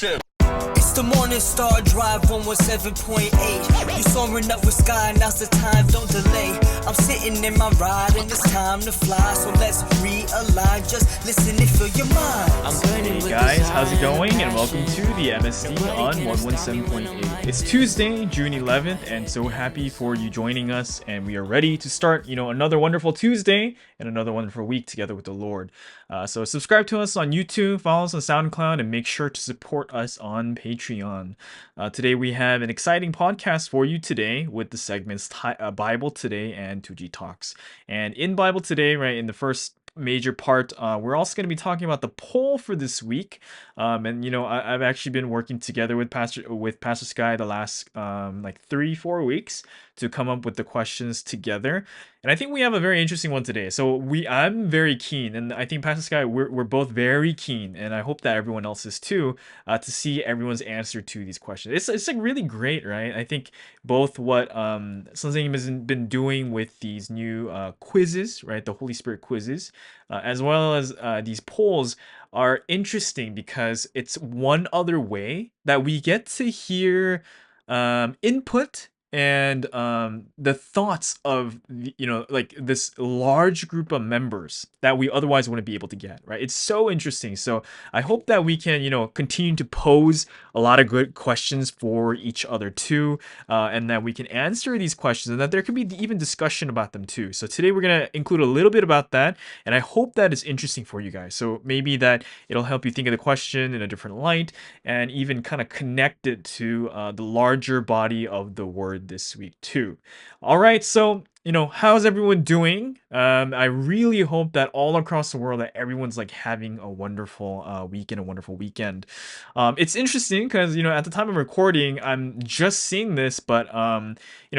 It's the Morning Star Drive 117.8. You soaring up with sky, now's the time, don't delay. I'm sitting in my ride and it's time to fly. So let's realign, just listen and fill your mind. Hey guys, how's it going? And welcome to the MSD on 117.8. It's Tuesday, June 11th, and so happy for you joining us. And we are ready to start, another wonderful Tuesday and another wonderful week together with the Lord. So subscribe to us on YouTube, follow us on SoundCloud, and make sure to support us on Patreon. Today we have an exciting podcast for you today with the segments Bible Today and 2G Talks. And in Bible Today, right, in the first major part, we're also going to be talking about the poll for this week. I've actually been working together with Pastor Sky the last 3-4 weeks to come up with the questions together. And I think we have a very interesting one today. So I'm very keen, and I think Pastor Sky, we're both very keen, and I hope that everyone else is too, to see everyone's answer to these questions. It's like really great, right? I think both what Sunzing has been doing with these new quizzes, right, the Holy Spirit quizzes, as well as these polls are interesting because it's one other way that we get to hear input and the thoughts of this large group of members that we otherwise wouldn't be able to get, right? It's so interesting. So I hope that we can continue to pose a lot of good questions for each other too, and that we can answer these questions and that there can be even discussion about them too. So today we're going to include a little bit about that, and I hope that is interesting for you guys. So maybe that it'll help you think of the question in a different light and even kind of connect it to the larger body of the word this week too. All right, so how's everyone doing? I really hope that all across the world that everyone's like having a wonderful week and a wonderful weekend. It's interesting because at the time of recording, I'm just seeing this, but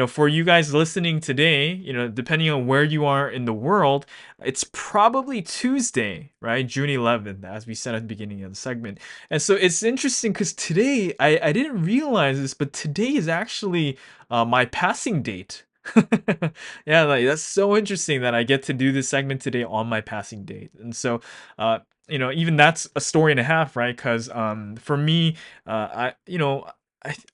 for you guys listening today, depending on where you are in the world, it's probably Tuesday, right? June 11th, as we said at the beginning of the segment. And so it's interesting because today, I didn't realize this, but today is actually my passing date. Yeah, like that's so interesting that I get to do this segment today on my passing date. And so even that's a story and a half, right? Because for me, I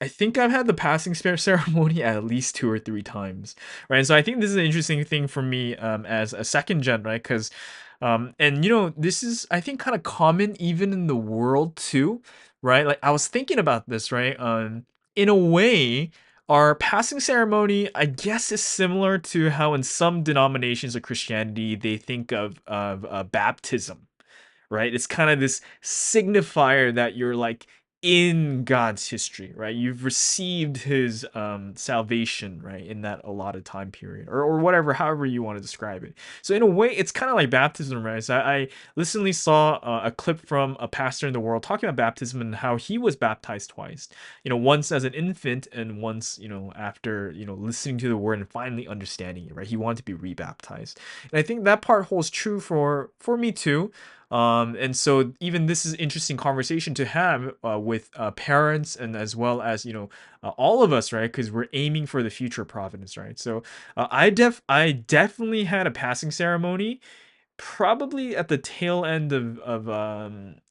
think I've had the passing ceremony at least 2 or 3 times, right? And so I think this is an interesting thing for me as a second gen, right? Because this is, I think, kind of common even in the world too, right? Like I was thinking about this, right? In a way, our passing ceremony, I guess, is similar to how in some denominations of Christianity they think of baptism, right? It's kind of this signifier that you're like in God's history, right? You've received his salvation, right, in that allotted time period, or whatever, however you want to describe it. So in a way, it's kind of like baptism, right? So I recently saw a clip from a pastor in the world talking about baptism and how he was baptized twice. Once as an infant and once, after, listening to the word and finally understanding it, right? He wanted to be rebaptized. And I think that part holds true for me too. And so even this is interesting conversation to have with parents and as well as all of us, right? Because we're aiming for the future providence, right? So I definitely had a passing ceremony, probably at the tail end of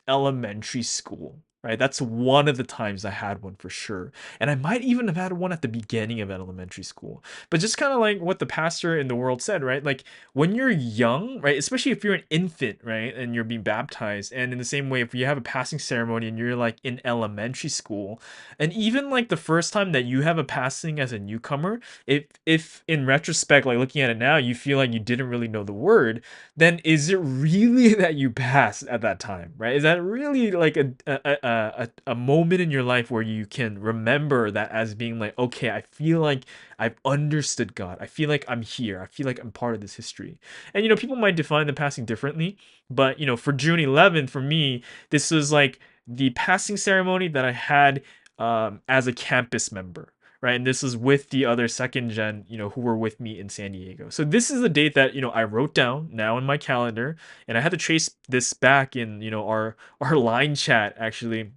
elementary school. Right, that's one of the times I had one for sure, and I might even have had one at the beginning of elementary school. But just kind of like what the pastor in the world said, right? Like when you're young, right, especially if you're an infant, right, and you're being baptized, and in the same way, if you have a passing ceremony and you're like in elementary school, and even like the first time that you have a passing as a newcomer, if in retrospect, like looking at it now, you feel like you didn't really know the word, then is it really that you passed at that time, right? Is that really like a moment in your life where you can remember that as being like, okay, I feel like I've understood God. I feel like I'm here. I feel like I'm part of this history. And people might define the passing differently, but for June 11th, for me, this was like the passing ceremony that I had as a campus member, right? And this is with the other second gen, who were with me in San Diego. So this is a date that, I wrote down now in my calendar, and I had to trace this back in, our line chat actually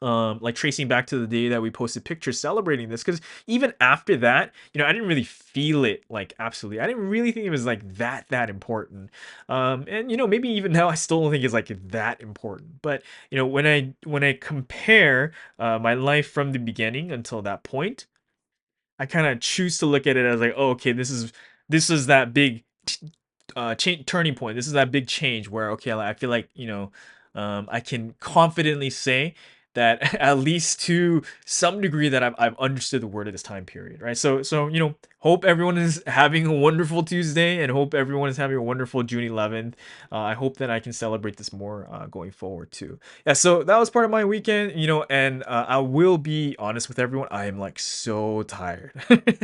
like tracing back to the day that we posted pictures celebrating this, because even after that, I didn't really feel it like absolutely. I didn't really think it was like that important. And maybe even now I still don't think it's like that important. But when I compare my life from the beginning until that point, I kind of choose to look at it as like, oh, okay, this is that big turning point. This is that big change where, okay, like, I feel like I can confidently say that at least to some degree that I've understood the word of this time period, right? So hope everyone is having a wonderful Tuesday, and hope everyone is having a wonderful June 11th. I hope that I can celebrate this more going forward too. Yeah, so that was part of my weekend, and I will be honest with everyone. I am like so tired.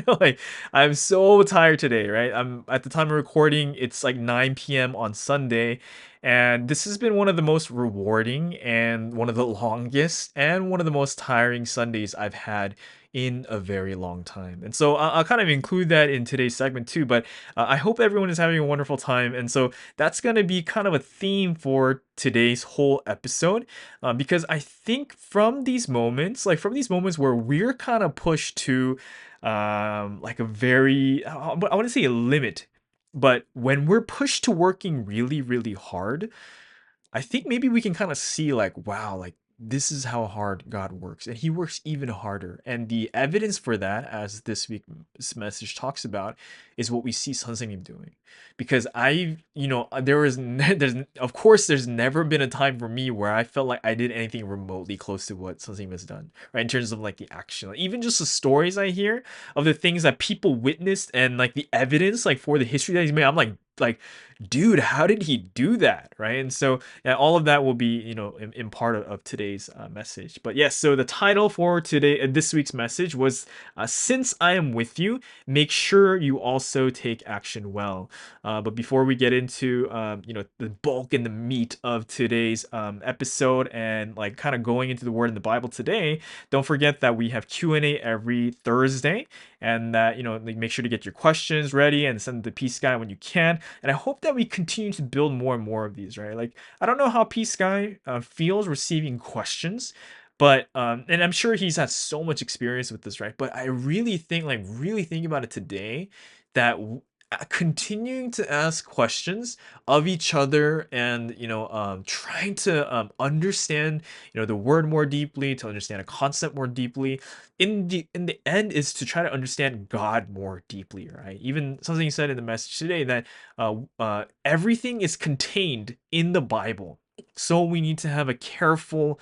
Like, I'm so tired today, right? I'm at the time of recording, it's like 9 p.m. on Sunday, and this has been one of the most rewarding and one of the longest and one of the most tiring Sundays I've had in a very long time. And so I'll kind of include that in today's segment too, but I hope everyone is having a wonderful time. And so that's going to be kind of a theme for today's whole episode, because I think from these moments, where we're kind of pushed to like a very, I want to say a limit, but when we're pushed to working really, really hard, I think maybe we can kind of see like, wow, like this is how hard God works, and He works even harder. And the evidence for that, as this week's message talks about, is what we see Sunseem doing. Because there's of course there's never been a time for me where I felt like I did anything remotely close to what Sunseem has done, right? In terms of like the action, like, even just the stories I hear of the things that people witnessed and like the evidence like for the history that he's made, I'm like dude, how did he do that, right? And so yeah, all of that will be in part of today's message. But yes, so the title for today this week's message was since I am with you, make sure you also take action well. But before we get into the bulk and the meat of today's episode, and like kind of going into the word in the Bible today, don't forget that we have Q&A every Thursday, and that like, make sure to get your questions ready and send the Peace Guy when you can. And I hope that we continue to build more and more of these, right? Like, I don't know how Peace Guy feels receiving questions, but and I'm sure he's had so much experience with this, right? But I really think, like, really think about it today, that continuing to ask questions of each other, and trying to understand the word more deeply, to understand a concept more deeply, in the end, is to try to understand God more deeply, right? Even something you said in the message today, that everything is contained in the Bible. So we need to have a careful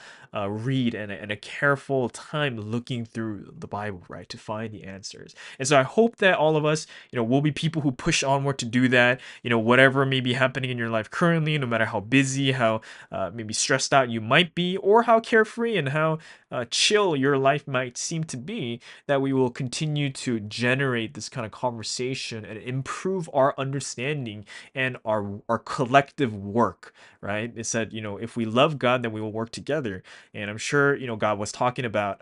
read, and a careful time looking through the Bible, right, to find the answers. And so I hope that all of us, will be people who push onward to do that. Whatever may be happening in your life currently, no matter how busy, how maybe stressed out you might be, or how carefree and how chill your life might seem to be, that we will continue to generate this kind of conversation and improve our understanding and our collective work, right? It said, if we love God, then we will work together. And I'm sure, God was talking about,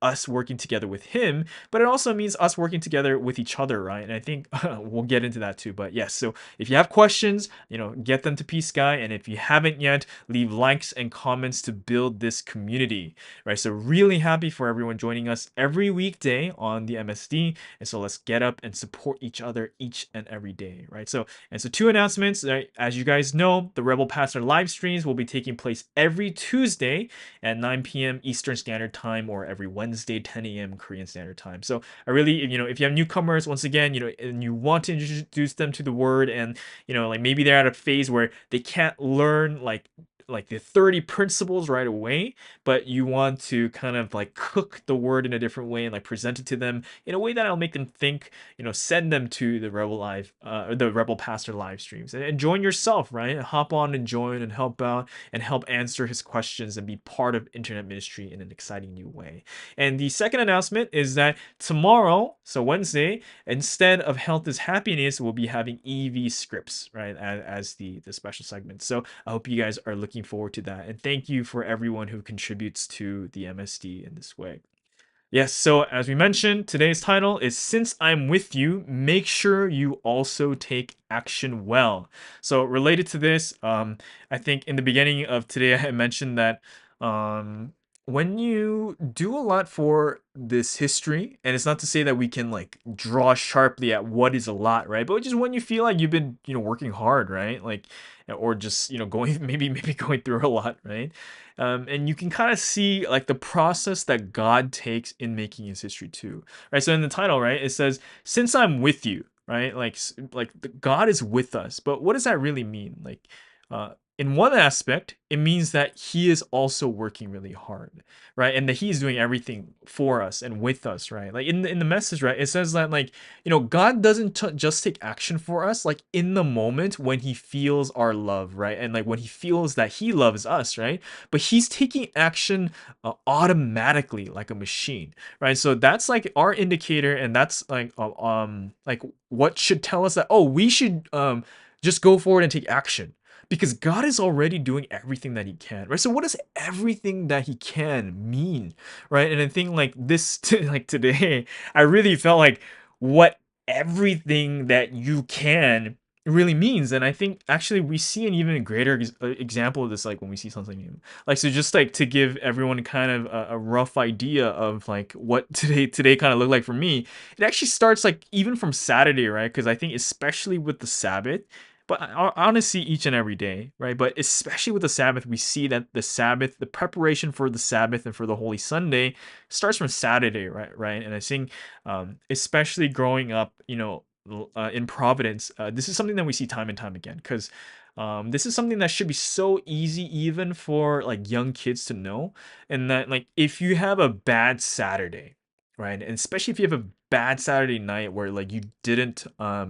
us working together with Him, but it also means us working together with each other, right? And I think we'll get into that too. But yes, so if you have questions, get them to Peace Guy. And if you haven't yet, leave likes and comments to build this community, right? So really happy for everyone joining us every weekday on the MSD. And so let's get up and support each other each and every day, right? So two announcements, right? As you guys know, the Rebel Pastor live streams will be taking place every Tuesday at 9 p.m. Eastern Standard Time, or every Wednesday 10 a.m. Korean Standard Time. So I really, if you have newcomers, once again, and you want to introduce them to the word, and like maybe they're at a phase where they can't learn like the 30 principles right away, but you want to kind of like cook the word in a different way and like present it to them in a way that'll make them think, send them to the Rebel Pastor live streams, and join yourself, right? Hop on and join and help out and help answer his questions and be part of internet ministry in an exciting new way. And the second announcement is that tomorrow, so Wednesday, instead of Health is Happiness, we'll be having EV scripts, right, as the special segment. So I hope you guys are looking forward to that, and thank you for everyone who contributes to the MSD in this way. Yes, so as we mentioned, today's title is Since I'm With You, Make Sure You Also Take Action Well. So related to this, I think in the beginning of today, I had mentioned that when you do a lot for this history, and it's not to say that we can like draw sharply at what is a lot, right? But just when you feel like you've been, working hard, right? Like, or just, going maybe going through a lot, right? And you can kind of see like the process that God takes in making his history too, right? So in the title, right, it says, "Since I'm with you," right? God is with us. But what does that really mean? In one aspect, it means that he is also working really hard, right? And that he's doing everything for us and with us, right? Like in the message, right? It says that like, God doesn't just take action for us like in the moment when he feels our love, right? And like when he feels that he loves us, right? But he's taking action automatically like a machine, right? So that's like our indicator, and that's like what should tell us that, oh, we should just go forward and take action, because God is already doing everything that he can, right? So what does everything that he can mean, right? And I think like this, like today, I really felt like what everything that you can really means. And I think actually we see an even greater example of this, like when we see something new. Like, so just like to give everyone kind of a rough idea of like what today kind of looked like for me, it actually starts like even from Saturday, right? Because I think especially with the Sabbath, but I want to see each and every day, right? But especially with the Sabbath, we see that the Sabbath, the preparation for the Sabbath and for the Holy Sunday starts from Saturday, right? Right. And I think, especially growing up, in Providence, this is something that we see time and time again, because this is something that should be so easy even for like young kids to know. And that like if you have a bad Saturday, right? And especially if you have a bad Saturday night where like you didn't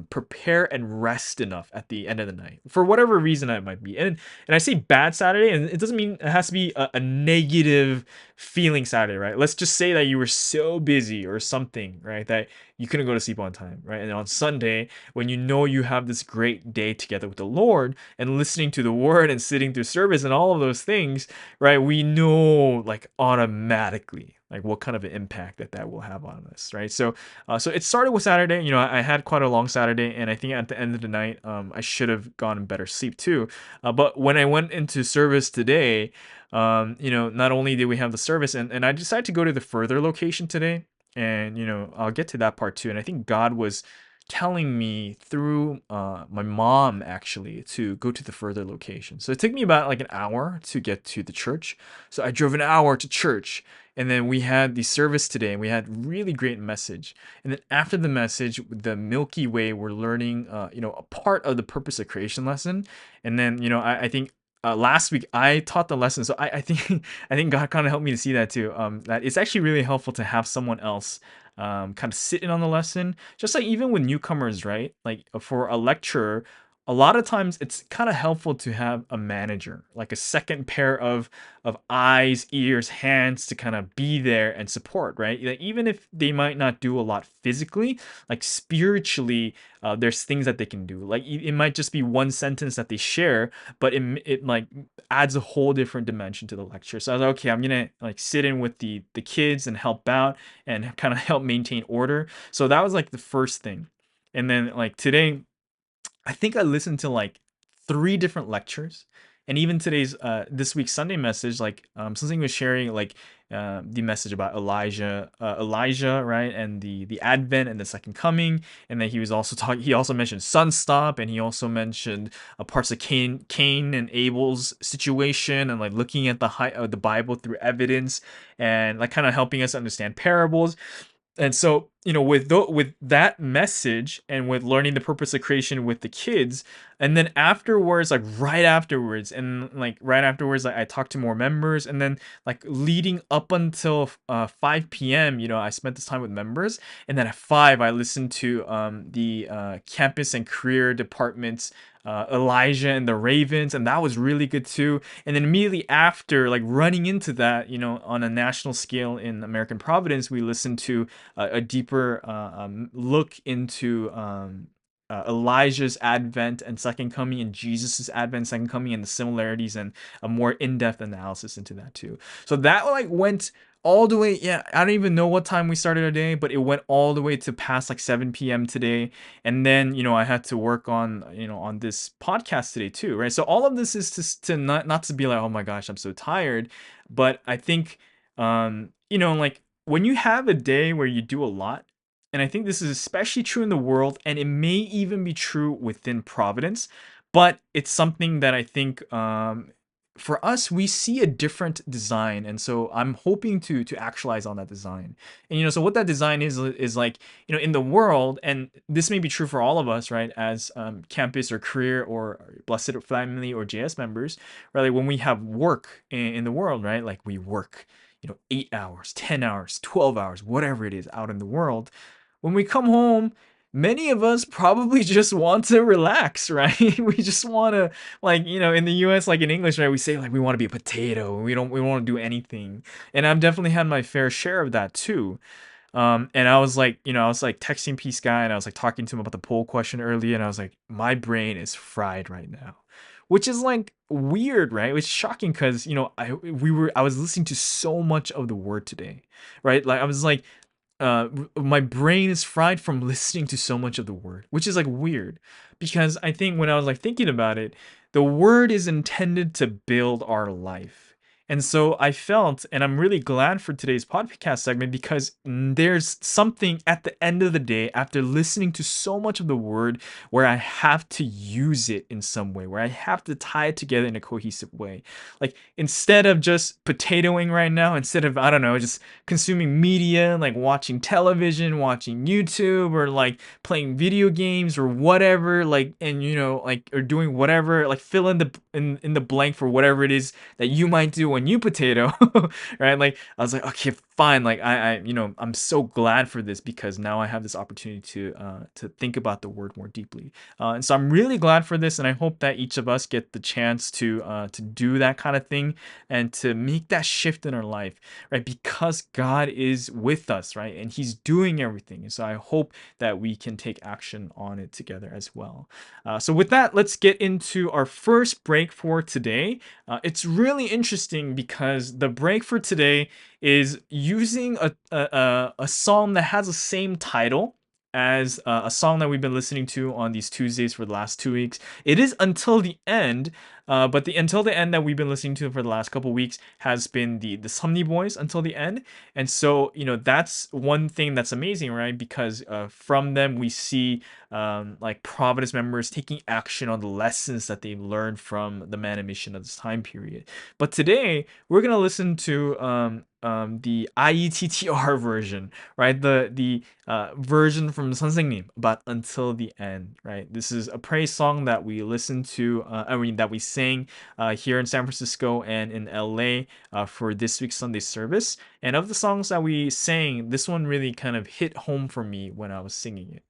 prepare and rest enough at the end of the night for whatever reason that might be. And I say bad Saturday, and it doesn't mean it has to be a negative feeling Saturday, right? Let's just say that you were so busy or something, right, that you couldn't go to sleep on time, right? And on Sunday, when you know you have this great day together with the Lord and listening to the word and sitting through service and all of those things, right? We know like automatically like what kind of an impact that will have on us, right? So it started with Saturday. I had quite a long Saturday, and I think at the end of the night, I should have gotten better sleep too. But when I went into service today, not only did we have the service, and I decided to go to the further location today, and I'll get to that part too. And I think God was telling me through my mom actually to go to the further location. So it took me about like an hour to get to the church. So I drove an hour to church, and then we had the service today, and we had really great message. And then after the message, the Milky Way, we're learning, a part of the purpose of creation lesson. And then, I think last week I taught the lesson, so I think I think God kind of helped me to see that too. That it's actually really helpful to have someone else kind of sit in on the lesson, just like even with newcomers, right? Like for a lecturer, a lot of times it's kind of helpful to have a manager, like a second pair of eyes, ears, hands to kind of be there and support, right? Like, even if they might not do a lot physically, like spiritually, there's things that they can do. Like it might just be one sentence that they share, but it like adds a whole different dimension to the lecture. So I was like, okay, I'm gonna like sit in with the kids and help out and kind of help maintain order. So that was like the first thing. And then like today, I think I listened to like three different lectures, and even today's this week's Sunday message, like something was sharing like the message about Elijah, right, and the Advent and the Second Coming, and then he was also talking. He also mentioned Sunstop, and he also mentioned parts of Cain and Abel's situation, and like looking at the Bible through evidence, and like kind of helping us understand parables. And so, with that message and with learning the purpose of creation with the kids, and then afterwards, like right afterwards, like I talked to more members, and then like leading up until 5 p.m., I spent this time with members, and then at 5, I listened to the campus and career departments, Elijah and the Ravens, and that was really good too. And then immediately after, like running into that, on a national scale in American Providence, we listened to a deeper look into Elijah's advent and second coming, and Jesus's advent, second coming, and the similarities, and a more in-depth analysis into that too. So that like went all the way. Yeah, I don't even know what time we started our day, but it went all the way to past like 7 p.m. today. And then I had to work on on this podcast today too, right? So all of this is to not to be like, oh my gosh, I'm so tired, but I think Like when you have a day where you do a lot, and I think this is especially true in the world, and it may even be true within Providence, but it's something that I think for us we see a different design, and so I'm hoping to actualize on that design. And so what that design is like, in the world, and this may be true for all of us, right, as campus or career or blessed family or JS members, right? Like when we have work in the world, right? Like we work 8 hours, 10 hours, 12 hours, whatever it is out in the world. When we come home, many of us probably just want to relax, right? We just want to, like, in the US, like in English, right? We say like we want to be a potato. We want to do anything. And I've definitely had my fair share of that too. And I was like texting Peace Guy and I was like talking to him about the poll question earlier, and I was like, my brain is fried right now. Which is like weird, right? It's shocking because I was listening to so much of the word today, right? Like I was like, my brain is fried from listening to so much of the word, which is like weird because I think when I was like thinking about it, the word is intended to build our life. And so I felt, and I'm really glad for today's podcast segment because there's something at the end of the day after listening to so much of the word where I have to use it in some way, where I have to tie it together in a cohesive way. Like instead of just potatoing right now, instead of, I don't know, just consuming media, like watching television, watching YouTube, or like playing video games or whatever, like, and like, or doing whatever, like fill in the blank for whatever it is that you might do when you potato, right? Like I was like, okay, fine. Like I'm so glad for this because now I have this opportunity to think about the word more deeply. And so I'm really glad for this, and I hope that each of us get the chance to do that kind of thing and to make that shift in our life, right? Because God is with us, right? And He's doing everything. And so I hope that we can take action on it together as well. So with that, let's get into our first break for today. It's really interesting because the break for today is using a song that has the same title as a song that we've been listening to on these Tuesdays for the last 2 weeks. It is Until the End, but the Until the End that we've been listening to for the last couple weeks has been the Somni Boys Until the End. And so, that's one thing that's amazing, right? Because from them we see like Providence members taking action on the lessons that they learned from the man and mission of this time period. But today we're gonna listen to the IETTR version, right? The version from 선생님, but Until the End, right? This is a praise song that we listened to, that we sang here in San Francisco and in LA for this week's Sunday service. And of the songs that we sang, this one really kind of hit home for me when I was singing it.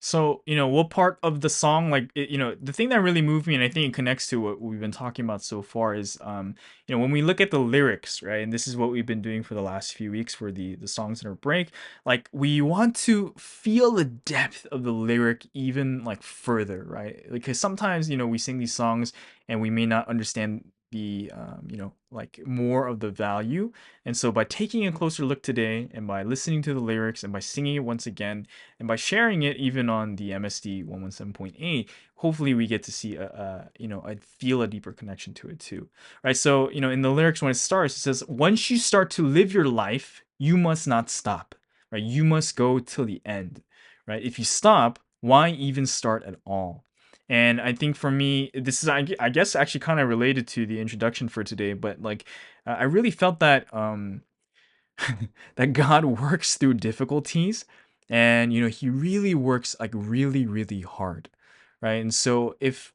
So, what part of the song, like, the thing that really moved me, and I think it connects to what we've been talking about so far, is, when we look at the lyrics, right? And this is what we've been doing for the last few weeks for the songs in our break. Like, we want to feel the depth of the lyric even like further, right? Because sometimes, we sing these songs and we may not understand the like more of the value. And so by taking a closer look today and by listening to the lyrics and by singing it once again and by sharing it even on the MSD 117.8, hopefully we get to see I feel a deeper connection to it too, right? So in the lyrics when it starts, it says, once you start to live your life, you must not stop, right? You must go till the end, right? If you stop, why even start at all? And I think for me, this is, I guess, actually kind of related to the introduction for today, but like, I really felt that that God works through difficulties, and He really works like really, really hard, right? And so if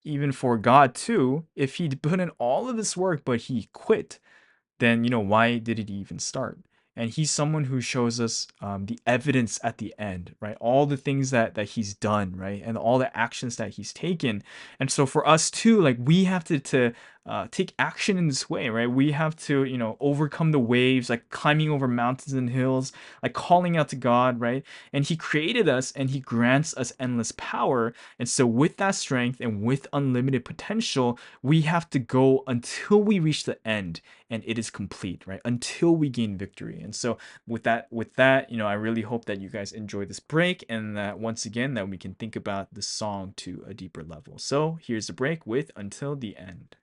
even for God too, if He put in all of this work but He quit, then why did it even start? And He's someone who shows us the evidence at the end, right? All the things that He's done, right? And all the actions that He's taken. And so for us too, like we have to take action in this way, right? We have to overcome the waves, like climbing over mountains and hills, like calling out to God, right? And He created us and He grants us endless power. And so with that strength and with unlimited potential, we have to go until we reach the end and it is complete, right? Until we gain victory. And so with that, I really hope that you guys enjoy this break and that once again that we can think about the song to a deeper level. So here's the break with Until the End.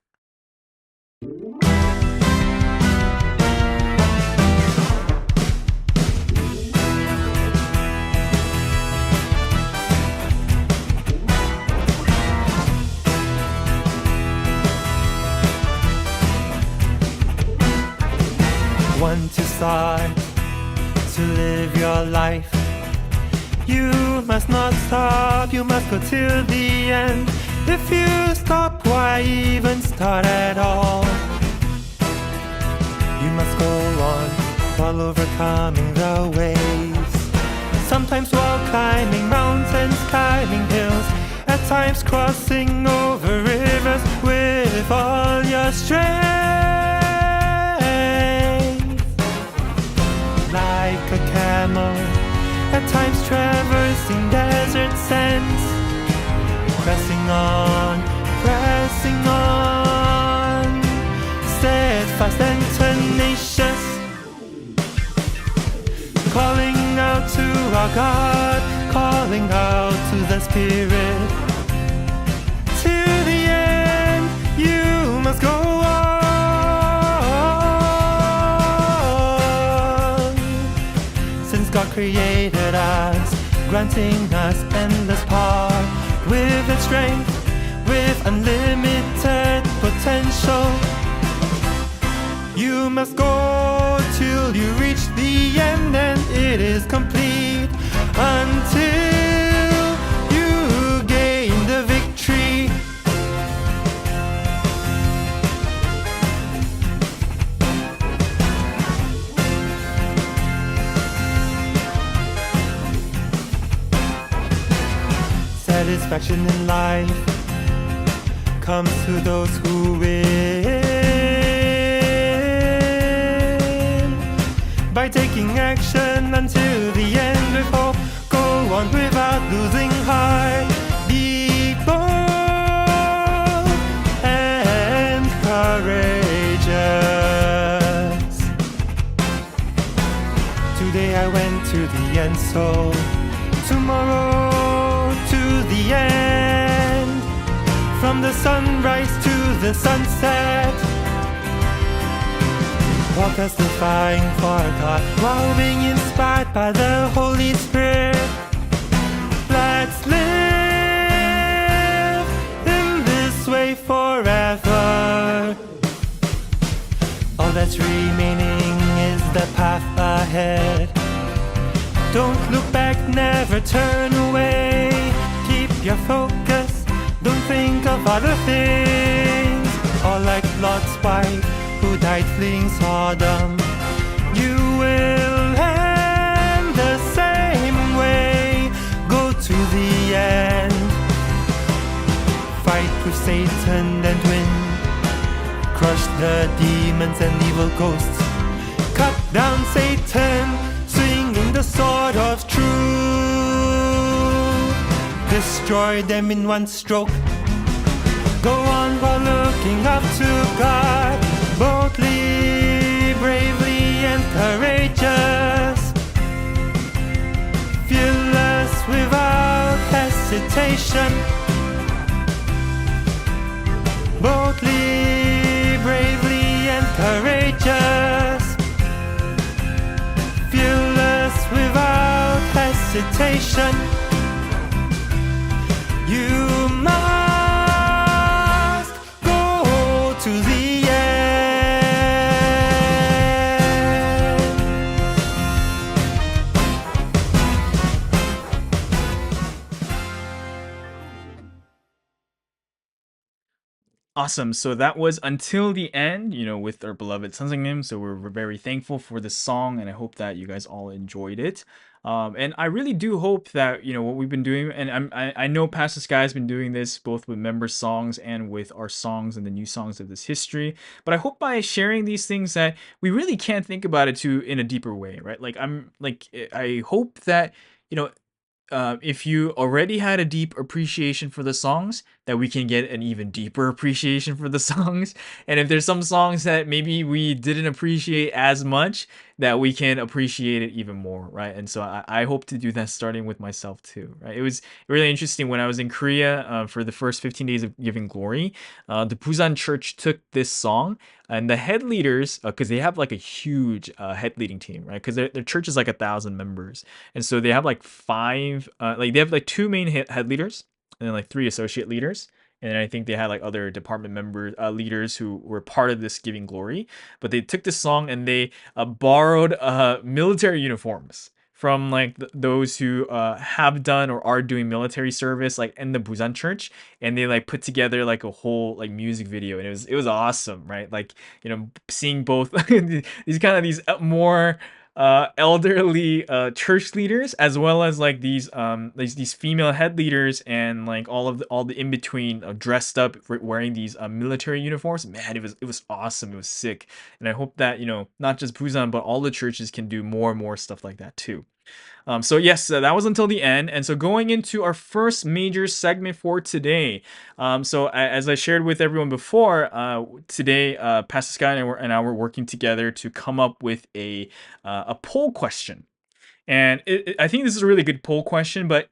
want to start to live your life, you must not stop, you must go till the end. If you stop, why even start at all? You must go on while overcoming the waves. Sometimes while climbing mountains, climbing hills, at times crossing over rivers with all your strength. Like a camel, at times traversing desert sands, pressing on, steadfast and tenacious, calling out to our God, calling out to the Spirit. To the end, you must go on. Since God created us, granting us endless power, with its strength, with unlimited potential, you must go till you reach the end, and it is complete until you gain the victory. Satisfaction in life comes to those who win by taking action until the end with hope. Go on without losing heart. Be bold and courageous. Today I went to the end, so tomorrow to the end. From the sunrise to the sunset, while testifying for God, while being inspired by the Holy Spirit. Let's live in this way forever. All that's remaining is the path ahead. Don't look back, never turn away. Keep your focus, don't think of other things. Or like Lot's wife who died fleeing Sodom, you will end the same way. Go to the end, fight with Satan and win. Crush the demons and evil ghosts, cut down Satan, swinging the sword of truth. Destroy them in one stroke. Go on while looking up to God, boldly, bravely and courageous, fearless without hesitation. Boldly, bravely and courageous, fearless without hesitation. You must go to the end. Awesome. So that was Until the End, with our beloved Sunseungnim. So we're very thankful for this song, and I hope that you guys all enjoyed it. And I really do hope that what we've been doing, and I know Pastor Sky has been doing this both with member songs and with our songs and the new songs of this history. But I hope by sharing these things that we really can think about it too in a deeper way, right? I hope that if you already had a deep appreciation for the songs, that we can get an even deeper appreciation for the songs. And if there's some songs that maybe we didn't appreciate as much, that we can appreciate it even more, right? And so I hope to do that starting with myself too, right? It was really interesting when I was in Korea for the first 15 days of Giving Glory. The Busan church took this song, and the head leaders, because they have like a huge head leading team, right? Because their church is like 1,000 members. And so they have like they have like two main head leaders and then like three associate leaders. And I think they had like other department members, leaders who were part of this Giving Glory. But they took this song and they borrowed military uniforms from like those who have done or are doing military service, like in the Busan church, and they like put together like a whole like music video, and it was awesome, right? Like, seeing both these more elderly church leaders, as well as like these female head leaders, and like all the in between, dressed up, wearing these military uniforms. Man, it was awesome. It was sick, and I hope that not just Busan but all the churches can do more and more stuff like that too. So yes, that was until the end. And so going into our first major segment for today. As I shared with everyone before, today, Pastor Scott and I were working together to come up with a poll question. And I think this is a really good poll question, but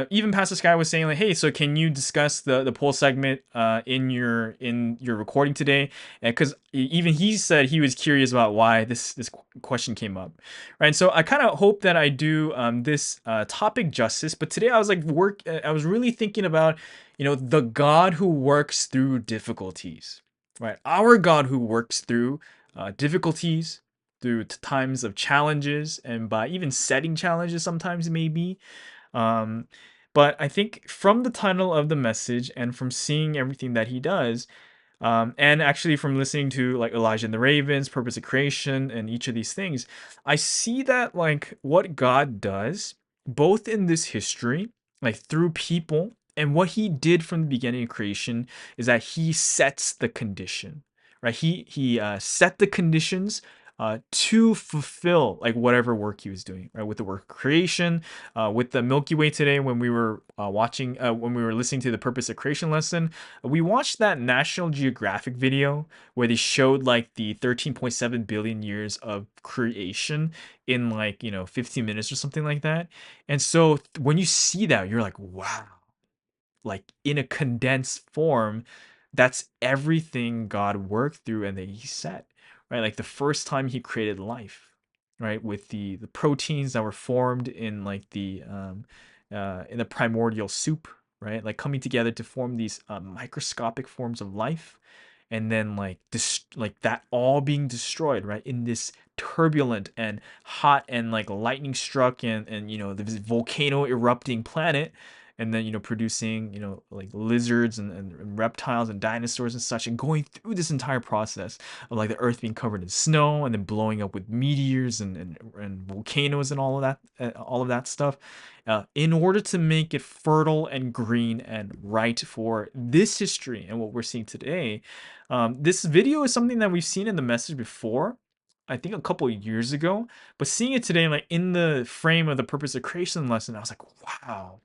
even Pastor Sky was saying like, "Hey, so can you discuss the poll segment in your recording today?" Because even he said he was curious about why this question came up, right? So I kind of hope that I do this topic justice. But today I was like I was really thinking about the God who works through difficulties, right? Our God who works through difficulties, through times of challenges, and by even setting challenges sometimes, maybe. um but I think from the title of the message and from seeing everything that he does, and actually from listening to like Elijah and the Ravens, Purpose of Creation, and each of these things, I see that like what God does both in this history, like through people, and what he did from the beginning of creation, is that he sets the condition, right? He set the conditions to fulfill like whatever work he was doing, right? With the work of creation, with the Milky Way today, when we were when we were listening to the Purpose of Creation lesson, we watched that National Geographic video where they showed like the 13.7 billion years of creation in like 15 minutes or something like that. And so when you see that, you're like, wow, like in a condensed form, that's everything God worked through and that he set, right? Like the first time he created life, right? With the proteins that were formed in like the in the primordial soup, right? Like coming together to form these microscopic forms of life, and then like this, like that all being destroyed, right? In this turbulent and hot and like lightning struck and this volcano erupting planet, and then producing like lizards and reptiles and dinosaurs and such, and going through this entire process of like the earth being covered in snow and then blowing up with meteors and volcanoes and all of that stuff, in order to make it fertile and green and right for this history and what we're seeing today. This video is something that we've seen in the message before, I think a couple of years ago, but seeing it today, like in the frame of the Purpose of Creation lesson, I was like, wow,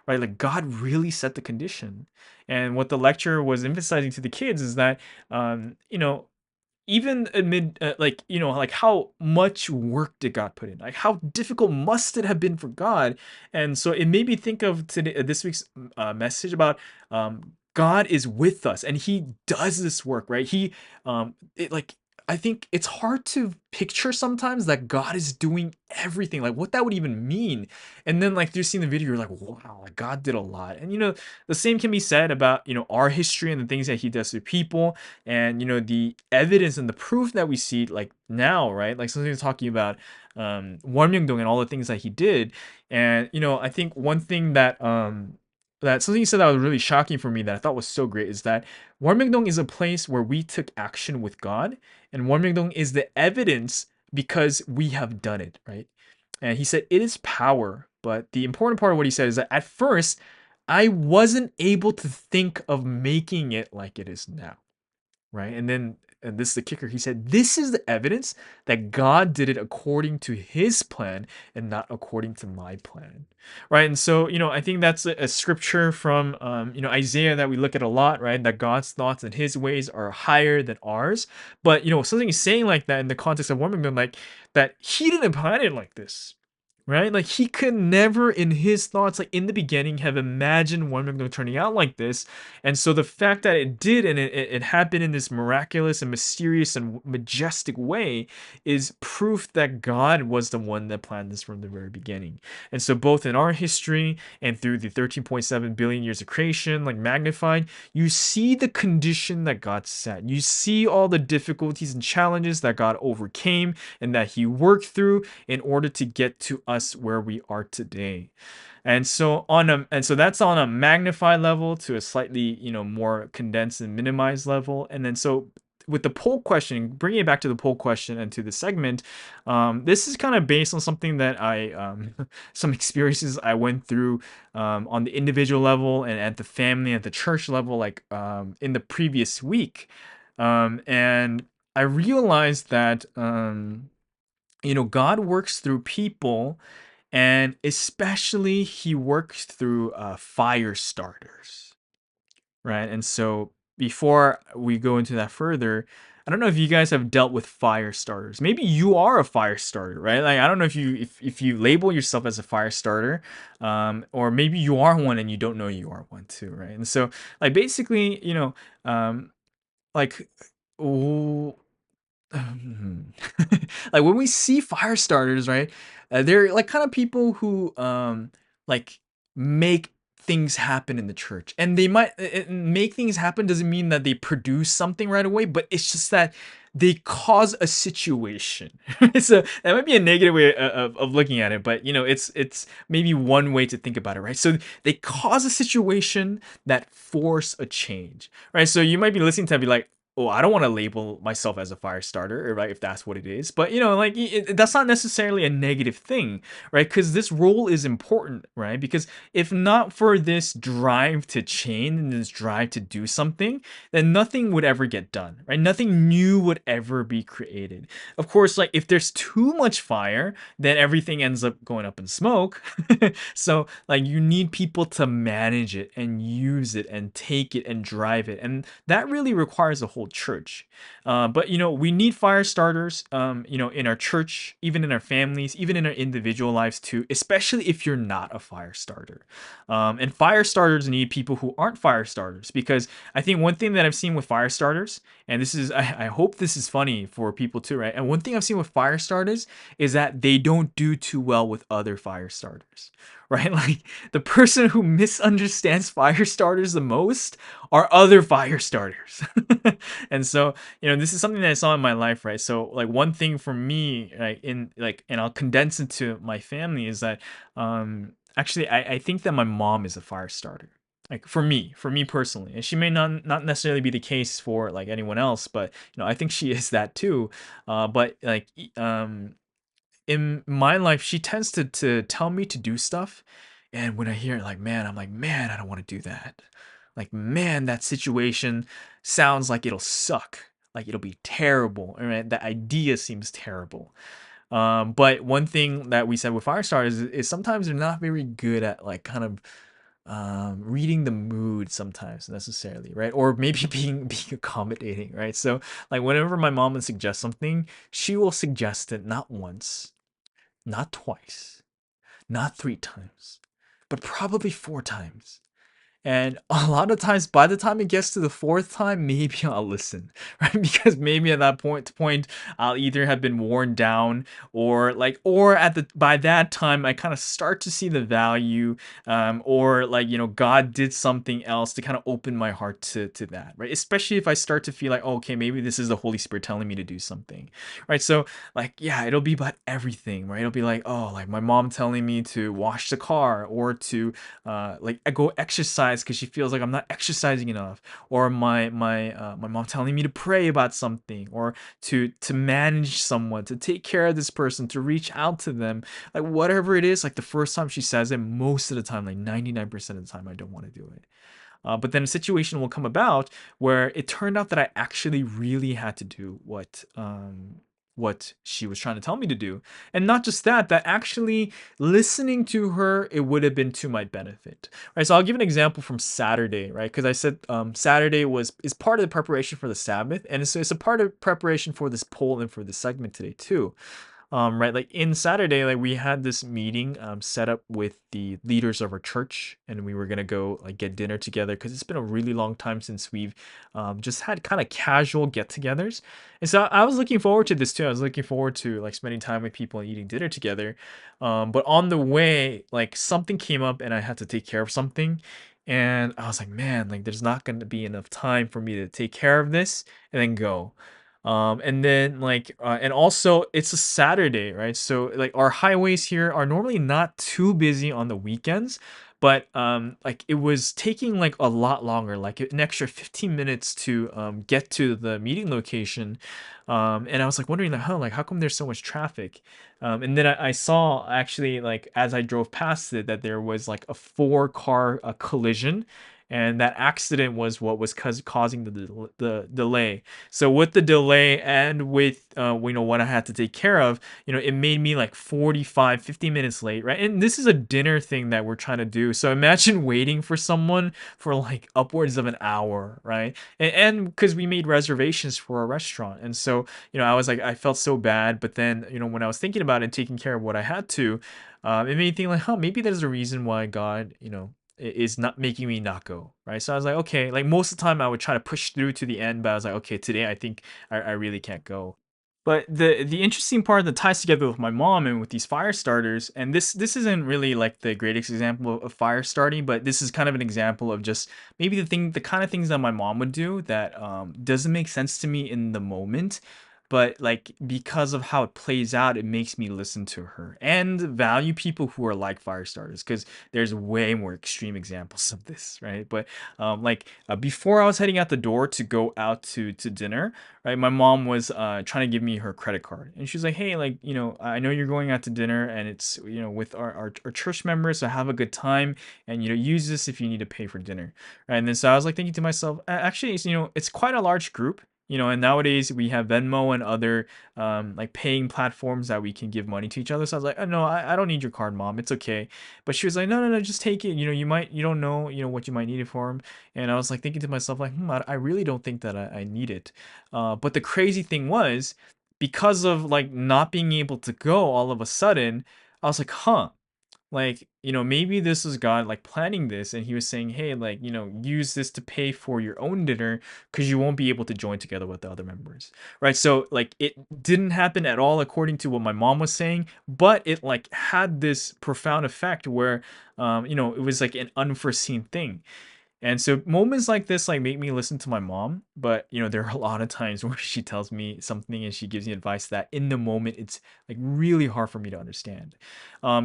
right? Like God really set the condition. And what the lecturer was emphasizing to the kids is that, even amid like how much work did God put in, like how difficult must it have been for God. And so it made me think of today, this week's message about God is with us and he does this work, right? Like I think it's hard to picture sometimes that God is doing everything, like what that would even mean. And then like you're seeing the video, you're like, wow, like God did a lot. And the same can be said about our history and the things that he does to people, and the evidence and the proof that we see like now, right? Like something talking about Won Myung-dong and all the things that he did. And I think one thing that something you said that was really shocking for me, that I thought was so great, is that Warmyeongdong is a place where we took action with God, and Warmyeongdong is the evidence because we have done it, right? And he said it is power, but the important part of what he said is that at first I wasn't able to think of making it like it is now, right? And this is the kicker. He said, this is the evidence that God did it according to his plan and not according to my plan, right? And so, I think that's a scripture from, Isaiah that we look at a lot, right? That God's thoughts and his ways are higher than ours. But, something he's saying like that in the context of woman, like that he didn't plan it like this, right? Like he could never in his thoughts, like in the beginning, have imagined one of them turning out like this. And so the fact that it did, and it happened in this miraculous and mysterious and majestic way, is proof that God was the one that planned this from the very beginning. And so both in our history and through the 13.7 billion years of creation, like magnified, you see the condition that God set. You see all the difficulties and challenges that God overcame and that he worked through in order to get to us where we are today. And so that's on a magnified level to a slightly, more condensed and minimized level. And then so with the poll question, bringing it back to the poll question and to the segment, this is kind of based on something that some experiences I went through on the individual level and at the family, at the church level, like in the previous week. And I realized that, God works through people, and especially he works through fire starters, right? And so before we go into that further, I don't know if you guys have dealt with fire starters. Maybe you are a fire starter, right? Like I don't know if you label yourself as a fire starter, or maybe you are one and you don't know you are one too, right? And so like basically, like. Oh, like when we see fire starters, right? They're like kind of people who like make things happen in the church, and they might make things happen doesn't mean that they produce something right away, but it's just that they cause a situation. So that might be a negative way of looking at it, but it's maybe one way to think about it, right? So they cause a situation that force a change, right? So you might be listening to it and be like, oh, I don't want to label myself as a fire starter, right? If that's what it is. But, like, that's not necessarily a negative thing, right? Because this role is important, right? Because if not for this drive to change and this drive to do something, then nothing would ever get done, right? Nothing new would ever be created. Of course, like, if there's too much fire, then everything ends up going up in smoke. So, like, you need people to manage it and use it and take it and drive it. And that really requires a whole church. But we need fire starters, in our church, even in our families, even in our individual lives too, especially if you're not a fire starter. And fire starters need people who aren't fire starters, because I think one thing that I've seen with fire starters, and this is, I hope this is funny for people too, right? And one thing I've seen with fire starters is that they don't do too well with other fire starters, right? Like the person who misunderstands fire starters the most are other fire starters. And so, this is something that I saw in my life, right? So like one thing for me, right, and I'll condense it to my family, is that actually I think that my mom is a fire starter. Like for me personally, and she may not necessarily be the case for like anyone else, but I think she is that too. But like in my life, she tends to tell me to do stuff, and when I hear it, like, man, I'm like, man, I don't want to do that. Like, man, that situation sounds like it'll suck, like it'll be terrible, right? The idea seems terrible. But one thing that we said with Firestar is sometimes they're not very good at like kind of reading the mood sometimes necessarily, right? Or maybe being accommodating, right? So like whenever my mom would suggest something, she will suggest it not once, not twice, not three times, but probably four times. And a lot of times, by the time it gets to the fourth time, maybe I'll listen, right? Because maybe at that point, I'll either have been worn down, or by that time, I kind of start to see the value, or like, God did something else to kind of open my heart to that, right? Especially if I start to feel like, oh, okay, maybe this is the Holy Spirit telling me to do something, right? So like, yeah, it'll be about everything, right? It'll be like, oh, like my mom telling me to wash the car, or to like I go exercise because she feels like I'm not exercising enough, or my mom telling me to pray about something, or to manage someone, to take care of this person, to reach out to them, like whatever it is. Like the first time she says it, most of the time, like 99% of the time, I don't want to do it. But then a situation will come about where it turned out that I actually really had to do what she was trying to tell me to do. And not just that actually listening to her, it would have been to my benefit, right? So I'll give an example from Saturday, right? Because I said Saturday is part of the preparation for the Sabbath, and it's a part of preparation for this poll and for this segment today too. right, like in Saturday, like we had this meeting set up with the leaders of our church, and we were gonna go like get dinner together because it's been a really long time since we've just had kind of casual get-togethers. And so I was looking forward to this too. I was looking forward to like spending time with people and eating dinner together. But on the way, like something came up and I had to take care of something. And I was like, man, like there's not going to be enough time for me to take care of this and then go. And then like, and also it's a Saturday, right? So like our highways here are normally not too busy on the weekends, but like it was taking like a lot longer, like an extra 15 minutes to get to the meeting location. And I was like wondering like, huh, like how come there's so much traffic? And then I saw actually like as I drove past it that there was like a four-car collision, and that accident was what was causing the delay. So with the delay and with what I had to take care of, it made me like 45, 50 minutes late, right? And this is a dinner thing that we're trying to do. So imagine waiting for someone for like upwards of an hour, right? And because we made reservations for a restaurant. And so, I was like, I felt so bad. But then, when I was thinking about it, taking care of what I had to, it made me think like, huh, maybe there's a reason why God, is not making me not go, right? So I was like, okay, like most of the time I would try to push through to the end, but I was like, okay, today I think I really can't go. But the interesting part that ties together with my mom and with these fire starters, and this isn't really like the greatest example of fire starting, but this is kind of an example of just maybe the kind of things that my mom would do that doesn't make sense to me in the moment, but like because of how it plays out, it makes me listen to her and value people who are like fire starters, because there's way more extreme examples of this, right? But before I was heading out the door to go out to dinner, right, my mom was trying to give me her credit card, and she's like, hey, like, I know you're going out to dinner and it's, with our church members, so have a good time, and use this if you need to pay for dinner, right? And then so I was like thinking to myself, actually, it's quite a large group. And nowadays we have Venmo and other like paying platforms that we can give money to each other. So I was like, oh, no, I don't need your card, mom. It's okay. But she was like, no, no, no, just take it. You don't know, what you might need it for. And I was like thinking to myself, like, I really don't think that I need it. But the crazy thing was, because of like not being able to go all of a sudden, I was like, huh, like, maybe this is God like planning this, and he was saying, hey, like, use this to pay for your own dinner because you won't be able to join together with the other members, right? So like it didn't happen at all according to what my mom was saying, but it like had this profound effect where it was like an unforeseen thing. And so moments like this like make me listen to my mom, but there are a lot of times where she tells me something and she gives me advice that in the moment it's like really hard for me to understand.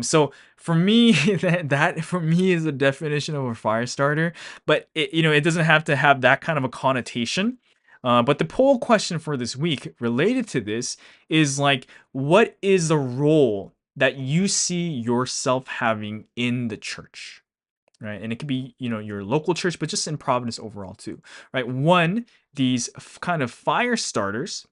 So for me, that for me is the definition of a fire starter, but it doesn't have to have that kind of a connotation. But the poll question for this week related to this is like, what is the role that you see yourself having in the church? Right, and it could be your local church, but just in Providence overall too, right? One, these kind of fire starters,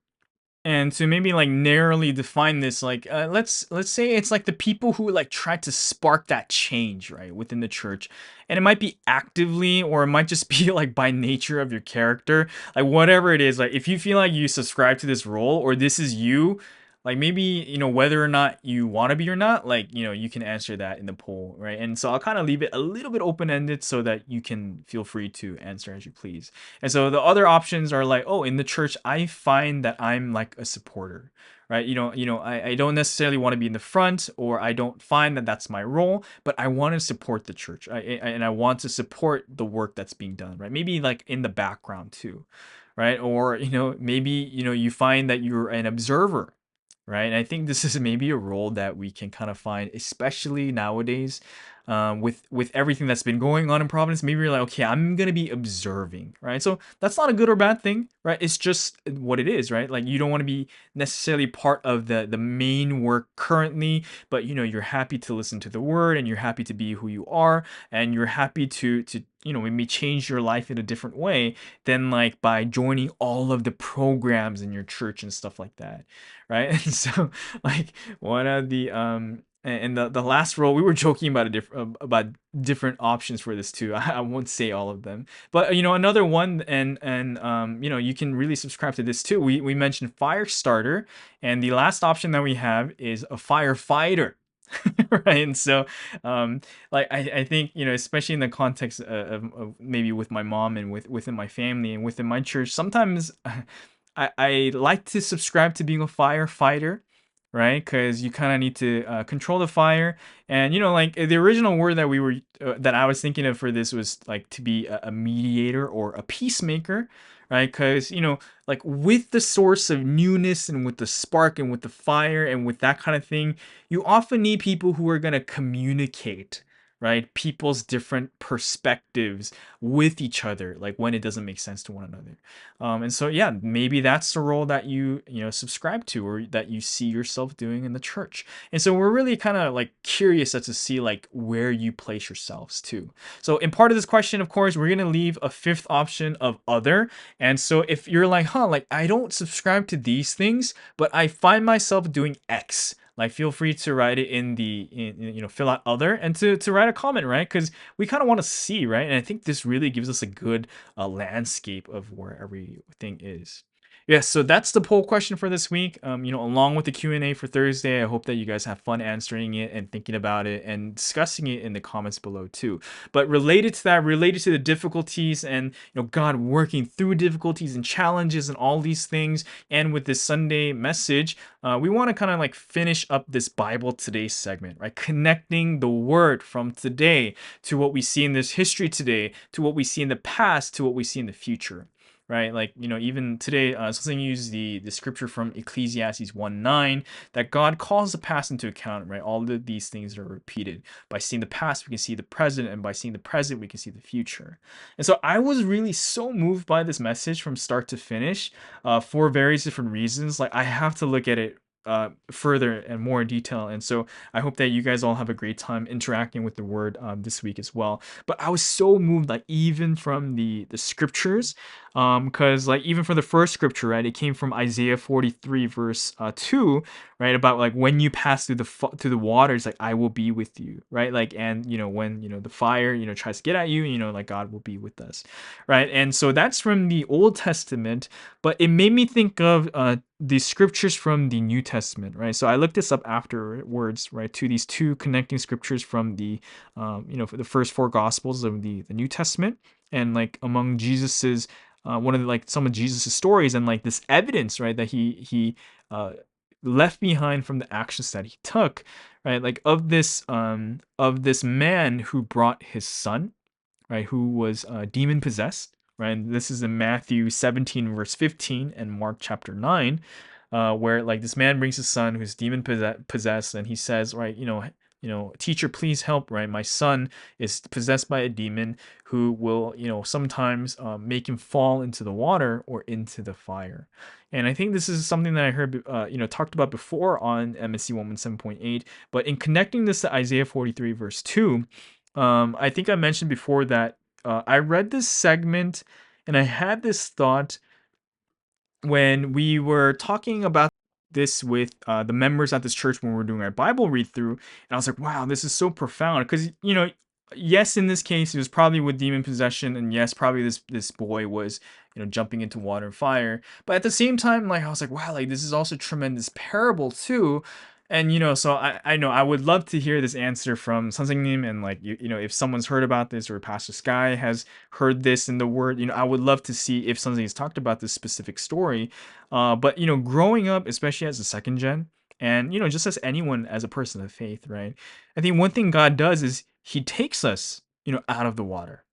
and to maybe like narrowly define this, like let's say it's like the people who like try to spark that change, right, within the church. And it might be actively, or it might just be like by nature of your character, like whatever it is. Like if you feel like you subscribe to this role, or this is you, like maybe whether or not you want to be or not, like you can answer that in the poll, right? And so I'll kind of leave it a little bit open-ended so that you can feel free to answer as you please. And so the other options are like, oh, in the church I find that I'm like a supporter, right? I don't necessarily want to be in the front, or I don't find that that's my role, but I want to support the church. And I want to support the work that's being done, right? Maybe like in the background too, right? Or maybe you find that you're an observer, right? And I think this is maybe a role that we can kind of find, especially nowadays, with everything that's been going on in Providence. Maybe you're like, okay, I'm gonna be observing, right? So that's not a good or bad thing, right? It's just what it is, right? Like you don't want to be necessarily part of the main work currently, but you're happy to listen to the word, and you're happy to be who you are, and you're happy to maybe change your life in a different way than like by joining all of the programs in your church and stuff like that, right? And so like one of the and the last role, we were joking about about different options for this too. I won't say all of them, but another one, and you can really subscribe to this too. We mentioned fire starter, and the last option that we have is a firefighter. Right. And so like I think especially in the context of maybe with my mom and within my family and within my church, sometimes I like to subscribe to being a firefighter, right? Because you kind of need to control the fire. And like the original word that we were that I was thinking of for this was like to be a mediator or a peacemaker, right? Because like with the source of newness and with the spark and with the fire and with that kind of thing, you often need people who are going to communicate, right, people's different perspectives with each other, like when it doesn't make sense to one another. And so yeah, maybe that's the role that you subscribe to, or that you see yourself doing in the church. And so we're really kind of like curious as to see like where you place yourselves too. So in part of this question, of course, we're gonna leave a fifth option of other. And so if you're like, like I don't subscribe to these things, but I find myself doing X, like feel free to write it fill out other, and to write a comment, right? Because we kind of want to see, right? And I think this really gives us a good landscape of where everything is. Yes, so that's the poll question for this week. Along with the Q&A for Thursday, I hope that you guys have fun answering it and thinking about it and discussing it in the comments below too. But related to that, related to the difficulties and God working through difficulties and challenges and all these things, and with this Sunday message, we want to kind of like finish up this Bible Today segment, right? Connecting the word from today to what we see in this history today, to what we see in the past, to what we see in the future. Right, like even today, something use the scripture from Ecclesiastes 1:9, that God calls the past into account. Right, all of these things are repeated. By seeing the past, we can see the present, and by seeing the present, we can see the future. And so I was really so moved by this message from start to finish, for various different reasons. Like I have to look at it further and more in detail, and so I hope that you guys all have a great time interacting with the word this week as well. But I was so moved, like even from the scriptures, because like even for the first scripture, right, it came from Isaiah 43 verse 2, right, about like when you pass through through the waters, like I will be with you, right? Like, and when the fire tries to get at you, like God will be with us, right? And so that's from the Old Testament, but it made me think of the scriptures from the New Testament, right? So I looked this up afterwards, right, to these two connecting scriptures from the for the first four gospels of the New Testament, and like among Jesus's one of the, like some of Jesus's stories, and like this evidence, right, that he left behind from the actions that he took, right, like of this man who brought his son, right, who was demon possessed, right? And this is in Matthew 17 verse 15 and Mark chapter 9, where like this man brings his son who's demon possessed, and he says, right, teacher, please help, right? My son is possessed by a demon who will, sometimes make him fall into the water or into the fire. And I think this is something that I heard, talked about before on MSC 117.8. But in connecting this to Isaiah 43 verse 2, I think I mentioned before that I read this segment and I had this thought when we were talking about this with the members at this church when we were doing our Bible read through, and I was like, wow, this is so profound. Because yes, in this case, it was probably with demon possession, and yes, probably this boy was jumping into water and fire. But at the same time, like I was like, wow, like this is also tremendous parable too. And so I know I would love to hear this answer from Sonsangnim, and like if someone's heard about this, or Pastor Sky has heard this in the word, I would love to see if something has talked about this specific story. But growing up, especially as a second gen, and just as anyone, as a person of faith, right, I think one thing God does is he takes us out of the water,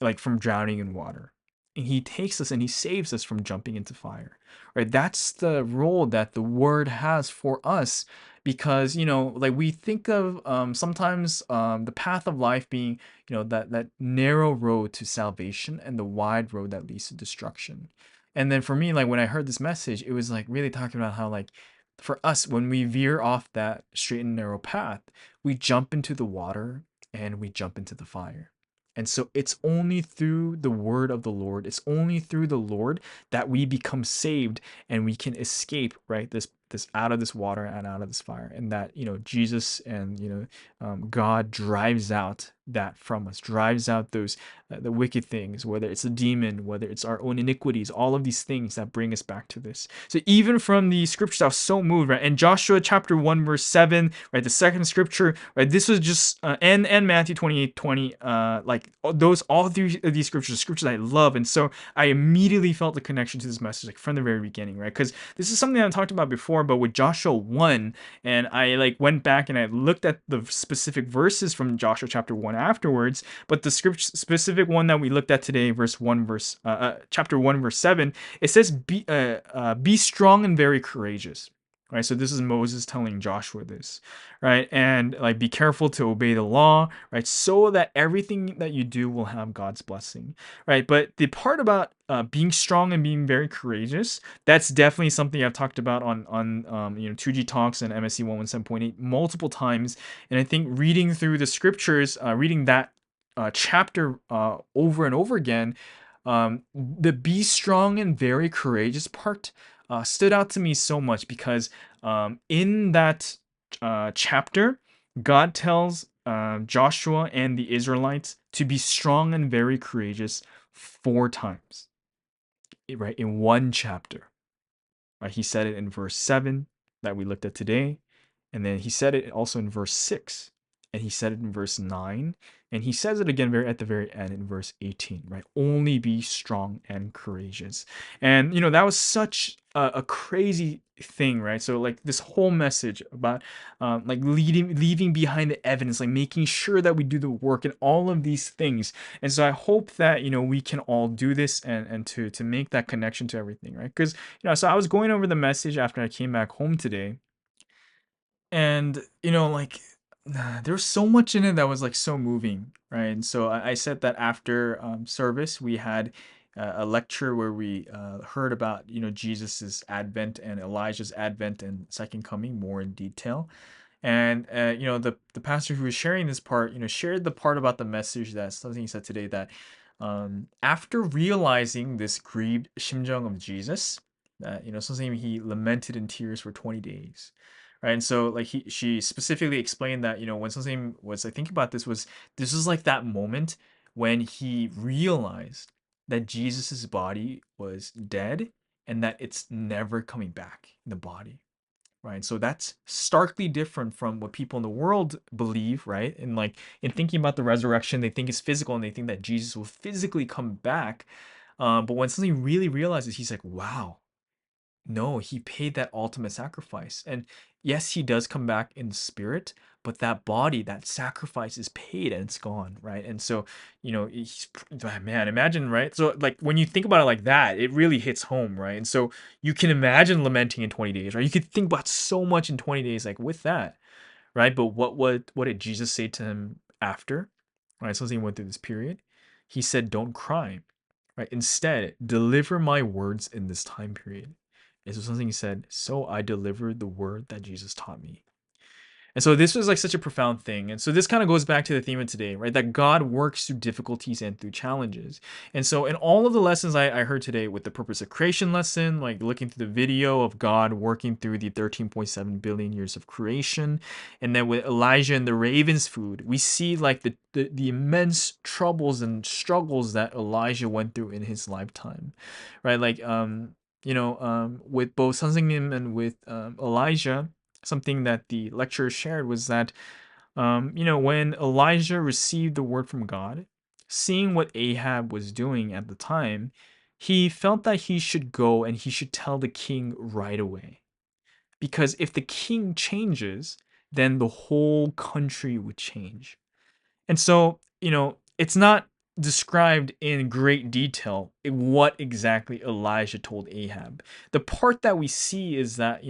like from drowning in water, and he takes us and he saves us from jumping into fire, right? That's the role that the word has for us, because like we think of sometimes the path of life being that narrow road to salvation and the wide road that leads to destruction. And then for me, like when I heard this message, it was like really talking about how, like, for us, when we veer off that straight and narrow path, we jump into the water and we jump into the fire. And so it's only through the word of the Lord, it's only through the Lord that we become saved and we can escape, right, this this out of this water and out of this fire, and that Jesus and God drives out that from us, drives out those the wicked things, whether it's a demon, whether it's our own iniquities, all of these things that bring us back to this. So even from the scriptures, I was so moved, right? And Joshua chapter 1 verse 7, right, the second scripture, right, this was just and Matthew 28:20, like those, all three of these scriptures I love. And so I immediately felt the connection to this message, like from the very beginning, right? Because this is something I've talked about before, but with Joshua 1, and I like went back and I looked at the specific verses from Joshua chapter 1 afterwards, but the scripture specific one that we looked at today, chapter 1 verse 7, it says be strong and very courageous, right? So this is Moses telling Joshua this, right? And like, be careful to obey the law, right? So that everything that you do will have God's blessing, right? But the part about being strong and being very courageous, that's definitely something I've talked about on 2G Talks and MSC 117.8 multiple times. And I think reading through the scriptures, reading that chapter over and over again, the be strong and very courageous part stood out to me so much, because in that chapter, God tells Joshua and the Israelites to be strong and very courageous 4 times, right, in one chapter. Right, he said it in verse 7 that we looked at today, and then he said it also in verse 6, and he said it in verse 9, and he says it again at the very end in verse 18, right? Only be strong and courageous. And that was such a crazy thing, right? So like this whole message about like leaving behind the evidence, like making sure that we do the work and all of these things. And so I hope that we can all do this, and to make that connection to everything, right? Because so I was going over the message after I came back home today, and like there was so much in it that was like so moving, right? And so I said that after service we had a lecture where we heard about Jesus's advent and Elijah's advent and second coming more in detail. And the pastor who was sharing this part shared the part about the message, that something he said today, that after realizing this grieved 심정 of Jesus, that something he lamented in tears for 20 days, right? And so like she specifically explained that when something was, I think about this was like that moment when he realized that Jesus's body was dead and that it's never coming back in the body, right? So that's starkly different from what people in the world believe, right? And like in thinking about the resurrection, they think it's physical and they think that Jesus will physically come back. But when something really realizes, he's like, wow, no, he paid that ultimate sacrifice. And yes, he does come back in spirit, but that body, that sacrifice is paid and it's gone, right? And so, man, imagine, right? So, like, when you think about it like that, it really hits home, right? And so, you can imagine lamenting in 20 days, right? You could think about so much in 20 days, like with that, right? But what did Jesus say to him after, right? So, he went through this period. He said, don't cry, right? Instead, deliver my words in this time period. And so something he said, so I delivered the word that Jesus taught me. And so this was like such a profound thing. And so this kind of goes back to the theme of today, right? That God works through difficulties and through challenges. And so in all of the lessons I heard today, with the purpose of creation lesson, like looking through the video of God working through the 13.7 billion years of creation, and then with Elijah and the raven's food, we see like the immense troubles and struggles that Elijah went through in his lifetime, right? Like, with both Sanzingnim and with Elijah, something that the lecturer shared was that, when Elijah received the word from God, seeing what Ahab was doing at the time, he felt that he should go and he should tell the king right away. Because if the king changes, then the whole country would change. And so, it's not described in great detail what exactly Elijah told Ahab. The part that we see is that,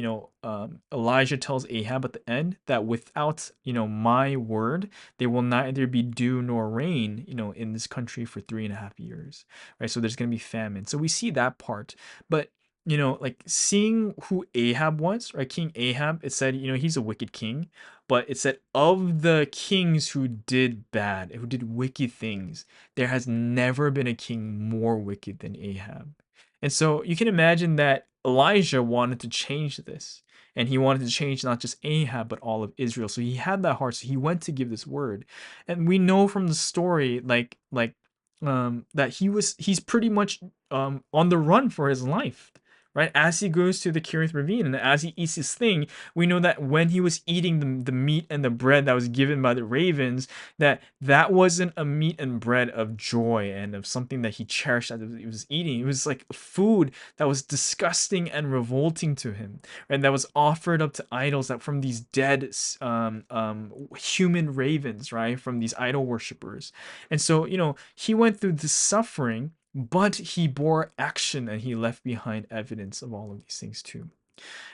Elijah tells Ahab at the end that without, my word, there will neither be dew nor rain, in this country for 3.5 years, right? So there's going to be famine. So we see that part. But like seeing who Ahab was, right? King Ahab, it said, he's a wicked king, but it said of the kings who did bad, who did wicked things, there has never been a king more wicked than Ahab. And so you can imagine that Elijah wanted to change this. and he wanted to change not just Ahab but all of Israel. So he had that heart. So he went to give this word, and we know from the story, that he's pretty much on the run for his life. Right, as he goes to the Kirith Ravine and as he eats his thing, we know that when he was eating the meat and the bread that was given by the ravens, that wasn't a meat and bread of joy and of something that he cherished that he was eating. It was like food that was disgusting and revolting to him, and that was offered up to idols, that from these dead human ravens, right, from these idol worshippers. And so, he went through this suffering, but he bore action and he left behind evidence of all of these things too.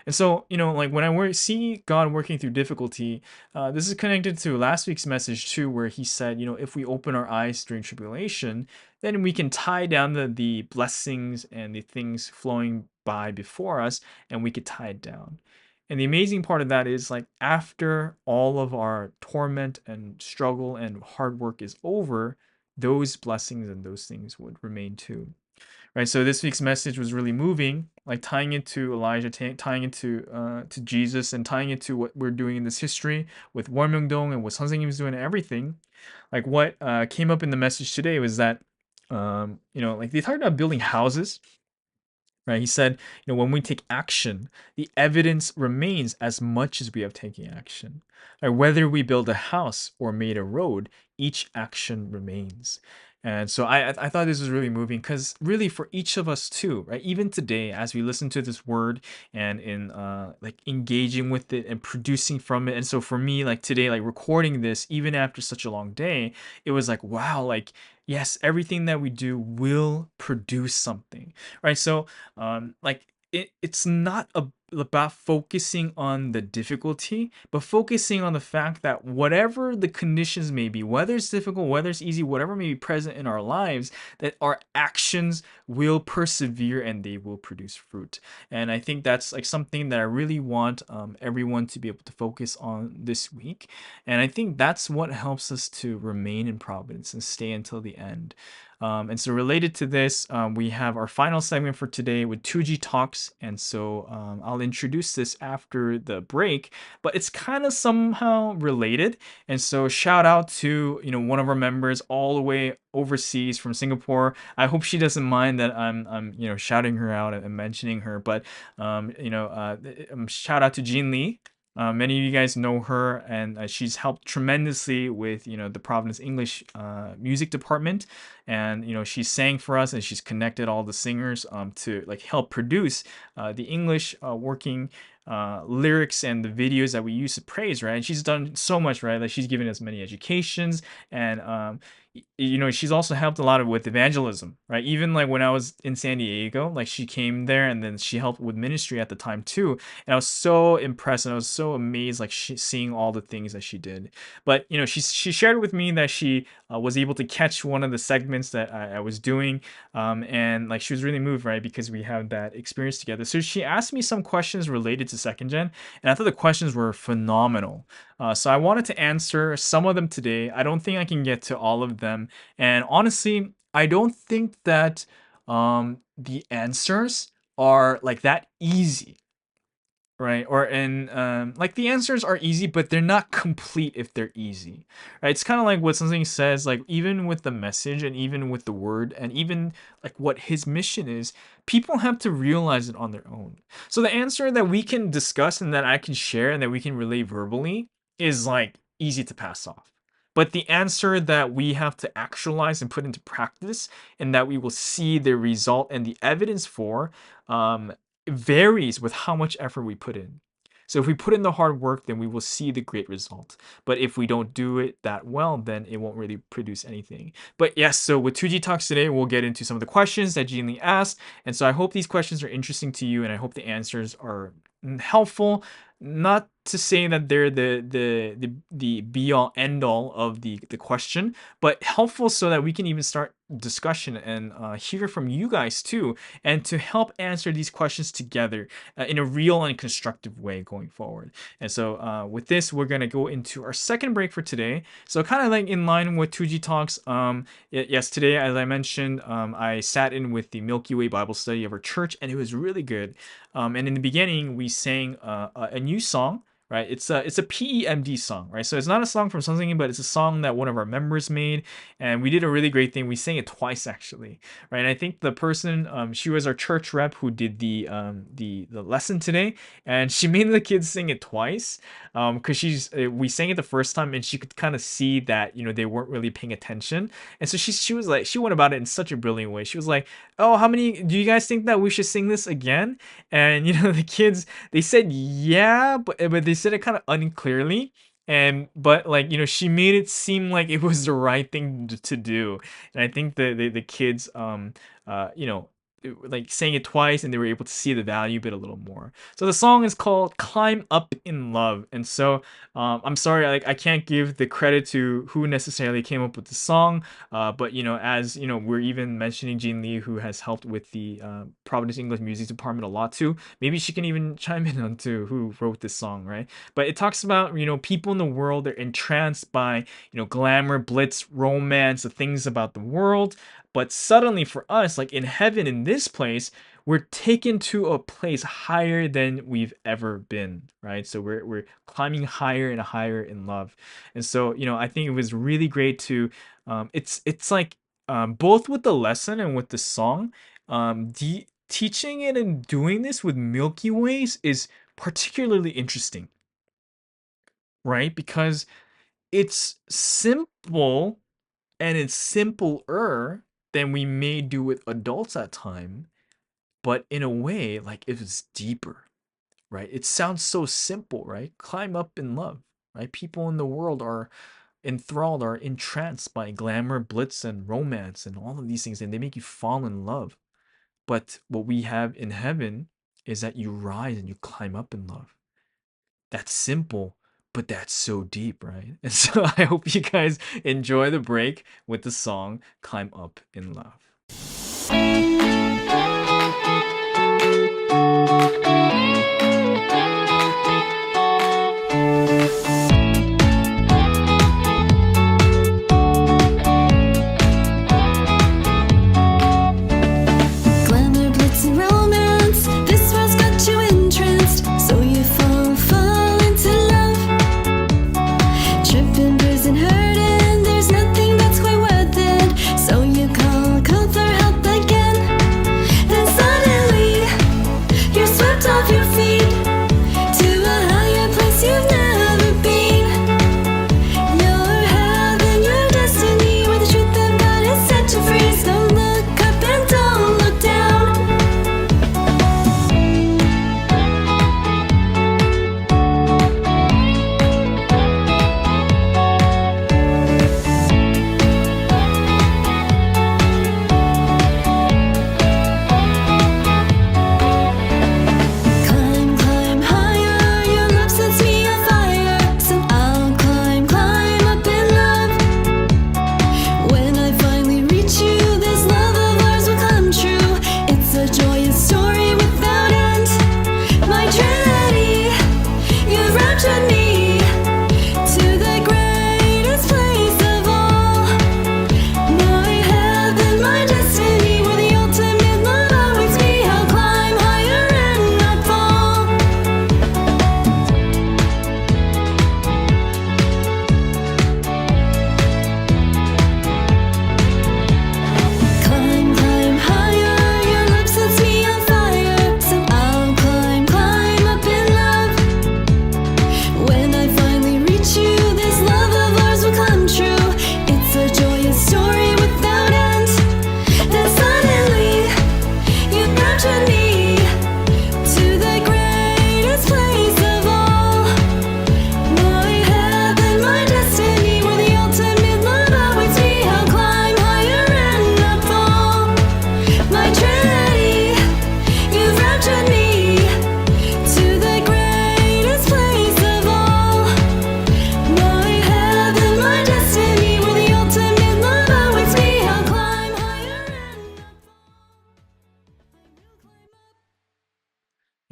And so, like when I see God working through difficulty, this is connected to last week's message too, where he said, if we open our eyes during tribulation, then we can tie down the blessings and the things flowing by before us, and we could tie it down. And the amazing part of that is, like, after all of our torment and struggle and hard work is over, those blessings and those things would remain too. Right, so this week's message was really moving, like tying it to Elijah, tying it to Jesus, and tying it to what we're doing in this history with Warmyeongdong and what 선생님's doing and everything. Like what came up in the message today was that, like they talked about building houses. Right, he said, when we take action, the evidence remains as much as we have taken action. Right, whether we build a house or made a road, each action remains. And so I thought this was really moving, because really for each of us too, right? Even today, as we listen to this word and in like engaging with it and producing from it. And so for me, like today, like recording this, even after such a long day, it was like, wow, like, yes, everything that we do will produce something, right? So like it's not about focusing on the difficulty, but focusing on the fact that whatever the conditions may be, whether it's difficult, whether it's easy, whatever may be present in our lives, that our actions will persevere and they will produce fruit. And I think that's like something that I really want everyone to be able to focus on this week. And I think that's what helps us to remain in providence and stay until the end. And so related to this, we have our final segment for today with 2G Talks. And so I'll introduce this after the break, but it's kind of somehow related. And so shout out to, one of our members all the way overseas from Singapore. I hope she doesn't mind that I'm shouting her out and mentioning her, but shout out to Jean Lee. Many of you guys know her, and she's helped tremendously with the Providence English music department, and she sang for us, and she's connected all the singers to like help produce the English working lyrics and the videos that we use to praise, right? And she's done so much, right? Like she's given us many educations, and she's also helped a lot with evangelism, right? Even like when I was in San Diego, like she came there and then she helped with ministry at the time too. And I was so impressed and I was so amazed, like seeing all the things that she did. But she shared with me that she was able to catch one of the segments that I was doing, and like she was really moved, right? Because we had that experience together. So she asked me some questions related to second gen, and I thought the questions were phenomenal. So I wanted to answer some of them today. I don't think I can get to all of them. And honestly, I don't think that the answers are like that easy, right? Like the answers are easy, but they're not complete if they're easy, right? It's kind of like what something says, like even with the message and even with the word and even like what his mission is, people have to realize it on their own. So the answer that we can discuss and that I can share and that we can relay verbally is like easy to pass off. But the answer that we have to actualize and put into practice and that we will see the result and the evidence for varies with how much effort we put in. So if we put in the hard work, then we will see the great result. But if we don't do it that well, then it won't really produce anything. But yes, so with 2G Talks today, we'll get into some of the questions that Jean Lee asked. And so I hope these questions are interesting to you, and I hope the answers are helpful. Not to say that they're the be all end all of the question, but helpful so that we can even start discussion and hear from you guys too, and to help answer these questions together in a real and constructive way going forward. And so with this, we're gonna go into our second break for today. So kind of like in line with 2G Talks, yes, today, as I mentioned, I sat in with the Milky Way Bible study of our church, and it was really good. And in the beginning, we sang a new song. Right, it's a PEMD song, right? So it's not a song from something, but it's a song that one of our members made, and we did a really great thing. We sang it twice actually, right? And I think the person, she was our church rep who did the lesson today, and she made the kids sing it twice, because we sang it the first time, and she could kind of see that they weren't really paying attention, and so she was like, she went about it in such a brilliant way. She was like, "Oh, how many do you guys think that we should sing this again?" And the kids, they said yeah, but they said it kind of unclearly. And but like she made it seem like it was the right thing to do. And I think the kids like saying it twice, and they were able to see the value of it a little more. So the song is called "Climb Up in Love." And so I'm sorry, like I can't give the credit to who necessarily came up with the song, but as we're even mentioning Jean Lee, who has helped with the Providence English Music Department a lot too. Maybe she can even chime in on to who wrote this song, right? But it talks about people in the world, they're entranced by glamour, blitz, romance, the things about the world. But suddenly for us, like in heaven, in this place, we're taken to a place higher than we've ever been, right? So we're climbing higher and higher in love. And so I think it was really great to it's like both with the lesson and with the song, the teaching it and doing this with Milky Ways is particularly interesting, right? Because it's simple, and it's simpler than we may do with adults at time, but in a way, like it was deeper, right? It sounds so simple, right? Climb up in love, right? People in the world are enthralled, are entranced by glamour, blitz, and romance, and all of these things, and they make you fall in love. But what we have in heaven is that you rise and you climb up in love. That's simple, but that's so deep, right? And so I hope you guys enjoy the break with the song Climb Up in Love. Glamour, blitz, and romance. This world's got you entranced, so you fall into love. Tripping, bruising, hurting. There's nothing that's quite worth it. So you call for help again. Then suddenly you're swept off your feet to a higher place you've never been. Your heaven, your destiny, where the truth of God has set you free. So look up and don't look down. Climb higher, your love sets me on fire. So I'll climb up in love. When I finally reach you, this love of ours will come true. It's a joyous story without end. My Trinity, you've raptured me to the greatest place of all. My heaven, my destiny, where the ultimate love awaits me. I'll climb higher and not fall. Climb higher, your love sets me on fire. So I'll climb up in love. When I finally reach you, this love of ours will come true. It's a joyous story without end. Then suddenly you captured me to the greatest place of all. My heaven, my destiny, where the ultimate love awaits me. I'll climb higher and not fall. My Trinity, you've raptured me to the greatest place of all. My heaven, my destiny, where the ultimate love awaits me. I'll climb higher and not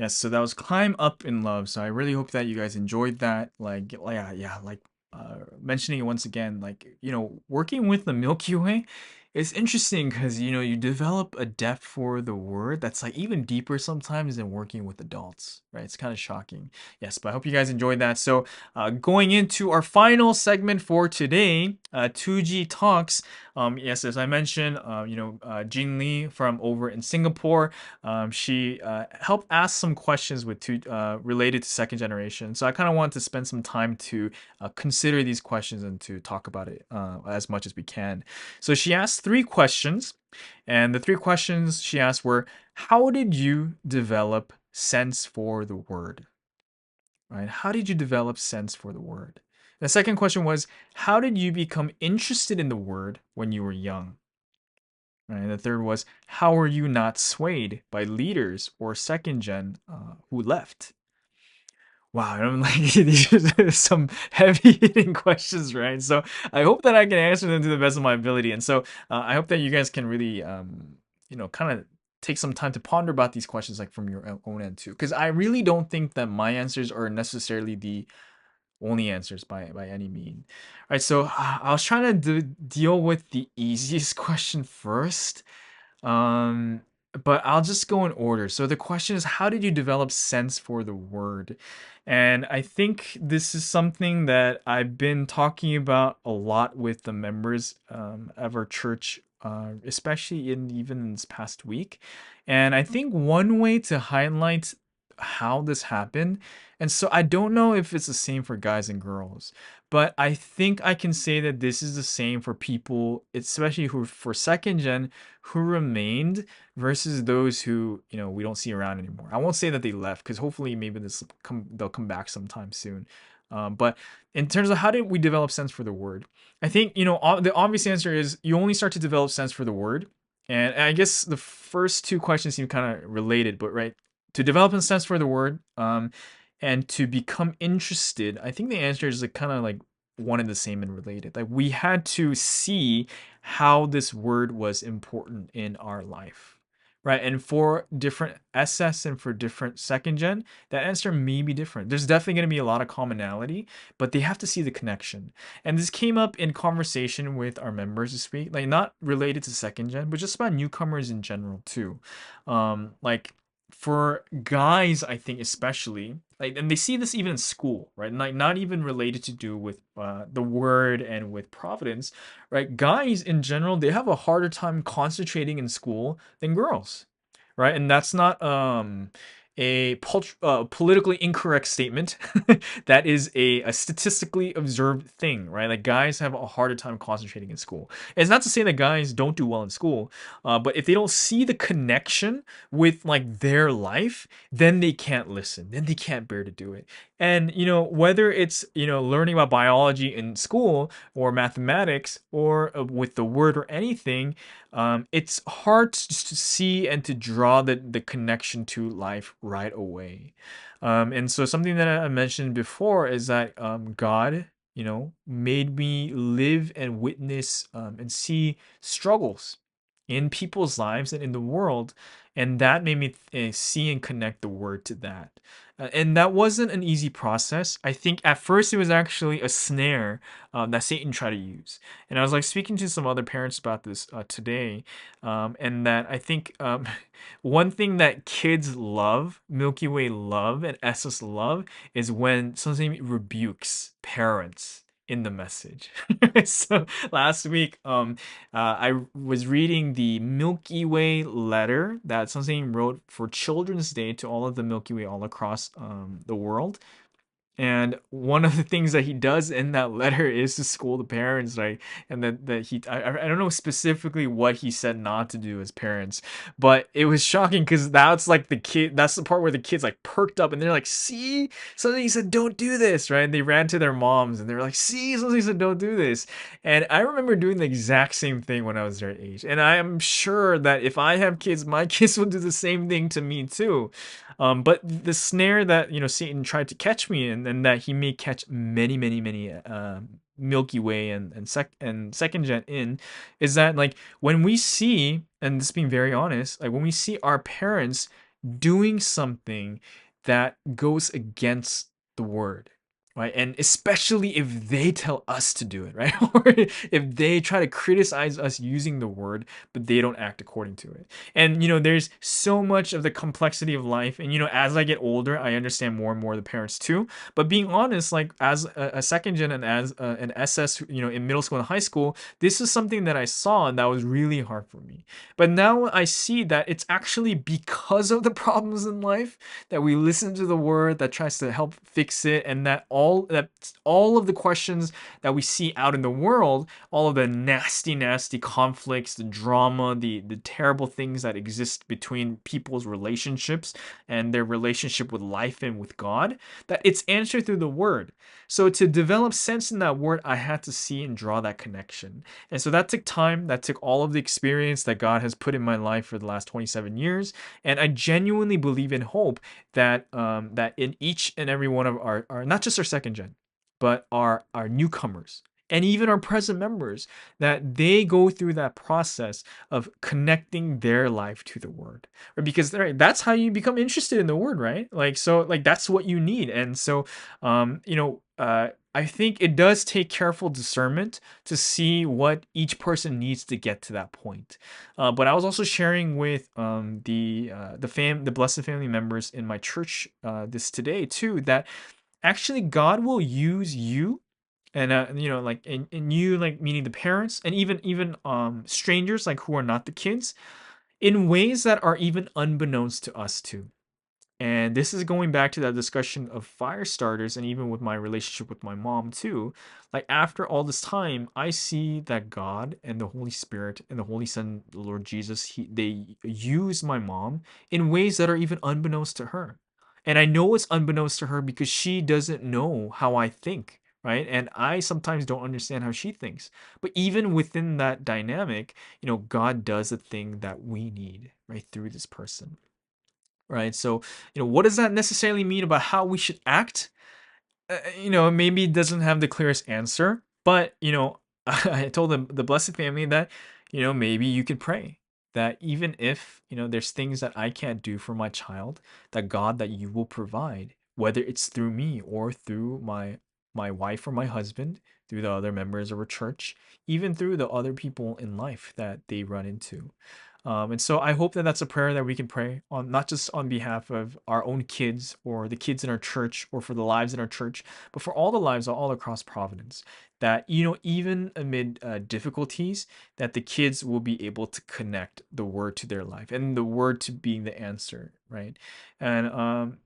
Yes, so that was Climb Up in Love. So I really hope that you guys enjoyed that. Like, yeah, like mentioning it once again, like, working with the Milky Way It's interesting because you develop a depth for the word that's like even deeper sometimes than working with adults, right? It's kind of shocking. Yes, but I hope you guys enjoyed that. So, going into our final segment for today, 2G Talks. Yes, as I mentioned, Jin Lee from over in Singapore, she helped ask some questions related to second generation. So I kind of want to spend some time to consider these questions and to talk about it as much as we can. So she asked three questions, and the three questions she asked were, how did you develop sense for the word? Right? How did you develop sense for the word? The second question was, how did you become interested in the word when you were young? Right? And the third was, how were you not swayed by leaders or second gen who left? Wow, I'm like these are some heavy hitting questions, right? So I hope that I can answer them to the best of my ability, and so I hope that you guys can really, kind of take some time to ponder about these questions, like from your own end too, because I really don't think that my answers are necessarily the only answers by any mean. All right, so I was trying to deal with the easiest question first. Um, but I'll just go in order. So the question is, how did you develop sense for the word? And I think this is something that I've been talking about a lot with the members of our church, especially even in this past week. And I think one way to highlight how this happened, and so I don't know if it's the same for guys and girls, but I think I can say that this is the same for people, especially who for second gen who remained versus those who we don't see around anymore. I won't say that they left because hopefully maybe they'll come back sometime soon. But in terms of how did we develop sense for the word, I think the obvious answer is you only start to develop sense for the word. And I guess the first two questions seem kind of related, but right, to develop a sense for the word, and to become interested, I think the answer is like kind of like one and the same and related. Like we had to see how this word was important in our life, right? And for different SS and for different second gen, that answer may be different. There's definitely going to be a lot of commonality, but they have to see the connection. And this came up in conversation with our members this week, like not related to second gen, but just about newcomers in general too. Like for guys, I think especially, like, and they see this even in school, right? Like not even related to do with the word and with providence, right? Guys in general, they have a harder time concentrating in school than girls, right? And that's not politically incorrect statement. That is a statistically observed thing, right? Like guys have a harder time concentrating in school. It's not to say that guys don't do well in school, but if they don't see the connection with like their life, then they can't listen. Then they can't bear to do it. And whether it's learning about biology in school or mathematics or with the word or anything, it's hard to see and to draw the connection to life right away. And so something that I mentioned before is that God, made me live and witness and see struggles in people's lives and in the world, and that made me see and connect the word to that. And that wasn't an easy process. I think at first it was actually a snare that Satan tried to use. And I was like speaking to some other parents about this today, and that I think one thing that kids love, Milky Way love, and SS love is when something rebukes parents in the message. So last week, I was reading the Milky Way letter that something wrote for Children's Day to all of the Milky Way all across the world. And one of the things that he does in that letter is to scold the parents, right? And I don't know specifically what he said not to do as parents, but it was shocking because that's the part where the kids like perked up and they're like, see, something he said, don't do this, right? And they ran to their moms and they were like, see, something he said, don't do this. And I remember doing the exact same thing when I was their age. And I am sure that if I have kids, my kids will do the same thing to me too. But the snare that Satan tried to catch me in, and that he may catch many, many, many Milky Way and second gen in, is that like when we see, and this being very honest, like when we see our parents doing something that goes against the word, right? And especially if they tell us to do it, right? Or if they try to criticize us using the word, but they don't act according to it. And, there's so much of the complexity of life. And, as I get older, I understand more and more the parents too. But being honest, like as a second gen and as an SS, in middle school and high school, this is something that I saw and that was really hard for me. But now I see that it's actually because of the problems in life that we listen to the word that tries to help fix it, and that all of the questions that we see out in the world, all of the nasty conflicts, the drama, the terrible things that exist between people's relationships and their relationship with life and with God, that it's answered through the word. So to develop sense in that word, I had to see and draw that connection. And so that took time, that took all of the experience that God has put in my life for the last 27 years. And I genuinely believe and hope that in each and every one of our not just our second gen, but our newcomers and even our present members, that they go through that process of connecting their life to the word, right? Because that's how you become interested in the word, right? Like, so like that's what you need. And so I think it does take careful discernment to see what each person needs to get to that point. But I was also sharing with the blessed family members in my church this today too, that actually God will use you, and like, and you, like, meaning the parents, and even strangers, like, who are not the kids, in ways that are even unbeknownst to us too. And this is going back to that discussion of fire starters, and even with my relationship with my mom too. Like, after all this time, I see that God and the Holy Spirit and the Holy Son, the Lord Jesus, they use my mom in ways that are even unbeknownst to her. And I know it's unbeknownst to her because she doesn't know how I think, right? And I sometimes don't understand how she thinks. But even within that dynamic, God does a thing that we need, right, through this person. Right. So, what does that necessarily mean about how we should act? Maybe it doesn't have the clearest answer, but, I told the blessed family that, maybe you could pray that even if, there's things that I can't do for my child, that God, that you will provide, whether it's through me or through my wife or my husband, through the other members of our church, even through the other people in life that they run into. And so I hope that that's a prayer that we can pray on, not just on behalf of our own kids or the kids in our church or for the lives in our church, but for all the lives all across Providence. That, even amid difficulties, that the kids will be able to connect the word to their life and the word to being the answer, right? And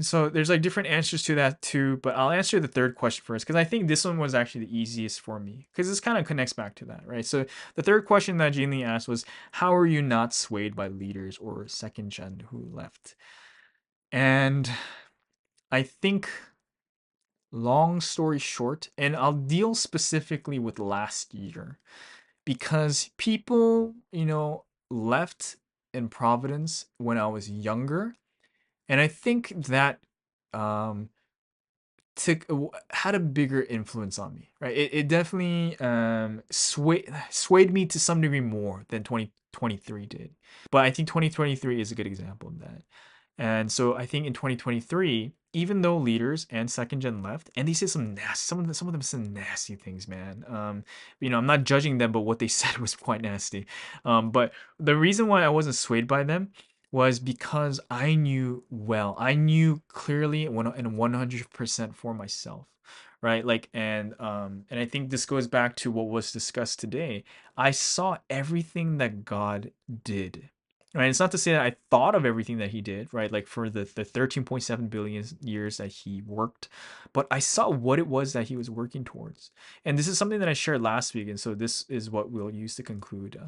so there's like different answers to that too, but I'll answer the third question first because I think this one was actually the easiest for me because this kind of connects back to that, right? So the third question that Jean Lee asked was, how are you not swayed by leaders or second gen who left? And I think, long story short, and I'll deal specifically with last year, because people, left in Providence when I was younger, and I think that um had a bigger influence on me, right? It definitely swayed me to some degree more than 2023 did. But I think 2023 is a good example of that. And so I think in 2023, even though leaders and second gen left, and they said some of them said nasty things, man. I'm not judging them, but what they said was quite nasty. But the reason why I wasn't swayed by them was because I knew clearly and 100% for myself, right? Like, and I think this goes back to what was discussed today. I saw everything that God did. Right, it's not to say that I thought of everything that he did, right? Like for the 13.7 billion years that he worked, but I saw what it was that he was working towards. And this is something that I shared last week, and so this is what we'll use to conclude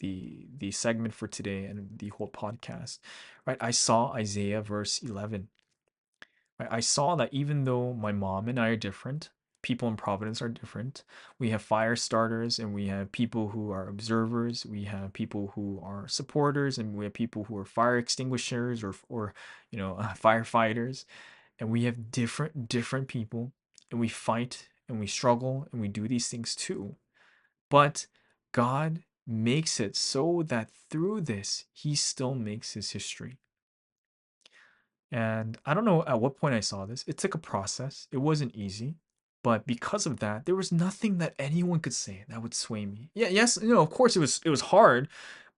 the segment for today and the whole podcast. Right, I saw Isaiah verse 11. Right, I saw that even though my mom and I are different, people in Providence are different. We have fire starters, and we have people who are observers. We have people who are supporters, and we have people who are fire extinguishers or firefighters. And we have different people, and we fight and we struggle and we do these things too. But God makes it so that through this, he still makes his history. And I don't know at what point I saw this. It took a process. It wasn't easy. But because of that, there was nothing that anyone could say that would sway me. Yeah, yes, of course it was hard,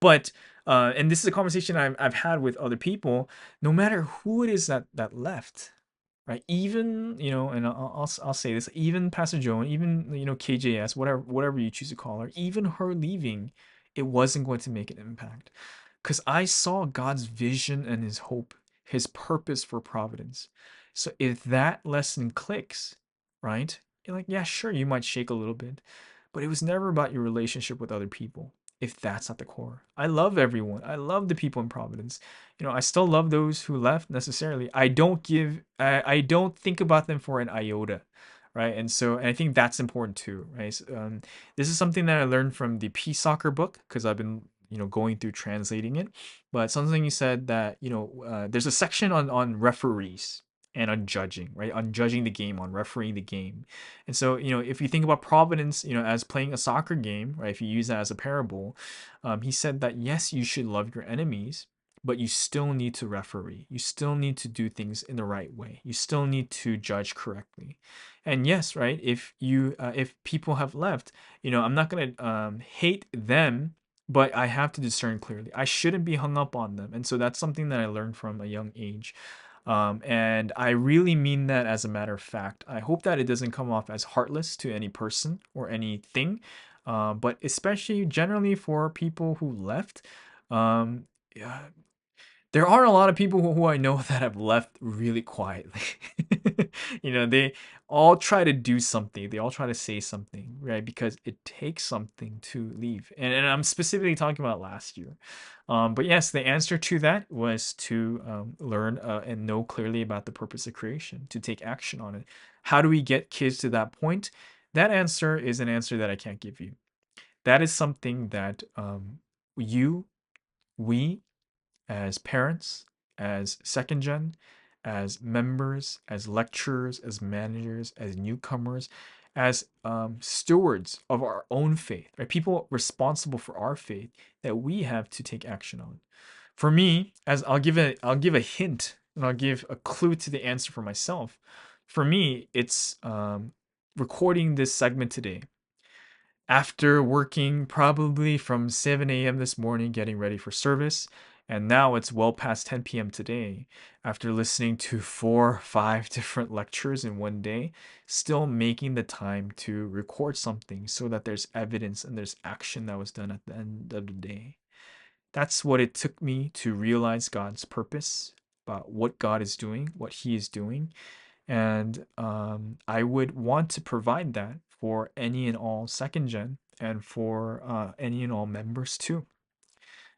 but and this is a conversation I've had with other people. No matter who it is that left, right? Even and I'll say this, even Pastor Joan, even KJS, whatever you choose to call her, even her leaving, it wasn't going to make an impact, because I saw God's vision and His hope, His purpose for Providence. So if that lesson clicks, right? You're like, yeah, sure, you might shake a little bit, but it was never about your relationship with other people. If that's at the core, I love everyone. I love the people in Providence. I still love those who left necessarily. I don't think about them for an iota, right? And I think that's important too, right? This is something that I learned from the Peace Soccer book, because I've been going through translating it. But something you said that there's a section on referees and on judging, right? On judging the game, on refereeing the game. And so, if you think about Providence, as playing a soccer game, right? If you use that as a parable, he said that yes, you should love your enemies, but you still need to referee. You still need to do things in the right way. You still need to judge correctly. And yes, right? If people have left, I'm not gonna hate them, but I have to discern clearly. I shouldn't be hung up on them. And so that's something that I learned from a young age. And I really mean that as a matter of fact. I hope that it doesn't come off as heartless to any person or anything, but especially generally for people who left. Yeah, there are a lot of people who I know that have left really quietly. They all try to do something. They all try to say something, right? Because it takes something to leave. And I'm specifically talking about last year. But yes, the answer to that was to learn and know clearly about the purpose of creation, to take action on it. How do we get kids to that point? That answer is an answer that I can't give you. That is something that you, we, as parents, as second gen, as members, as lecturers, as managers, as newcomers, as stewards of our own faith, right? People responsible for our faith, that we have to take action on. For me, as I'll give a hint, and I'll give a clue to the answer for myself. For me, it's recording this segment today after working probably from 7 a.m. this morning getting ready for service. And now it's well past 10 p.m. today, after listening to 4 or 5 different lectures in one day, still making the time to record something so that there's evidence and there's action that was done at the end of the day. That's what it took me to realize God's purpose, about what God is doing, what He is doing. And I would want to provide that for any and all second gen, and for any and all members too.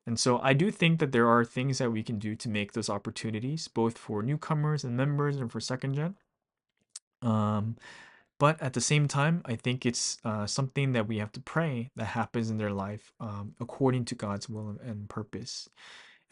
And so I do think that there are things that we can do to make those opportunities, both for newcomers and members and for second gen. Um, but at the same time, I think it's something that we have to pray that happens in their life according to God's will and purpose.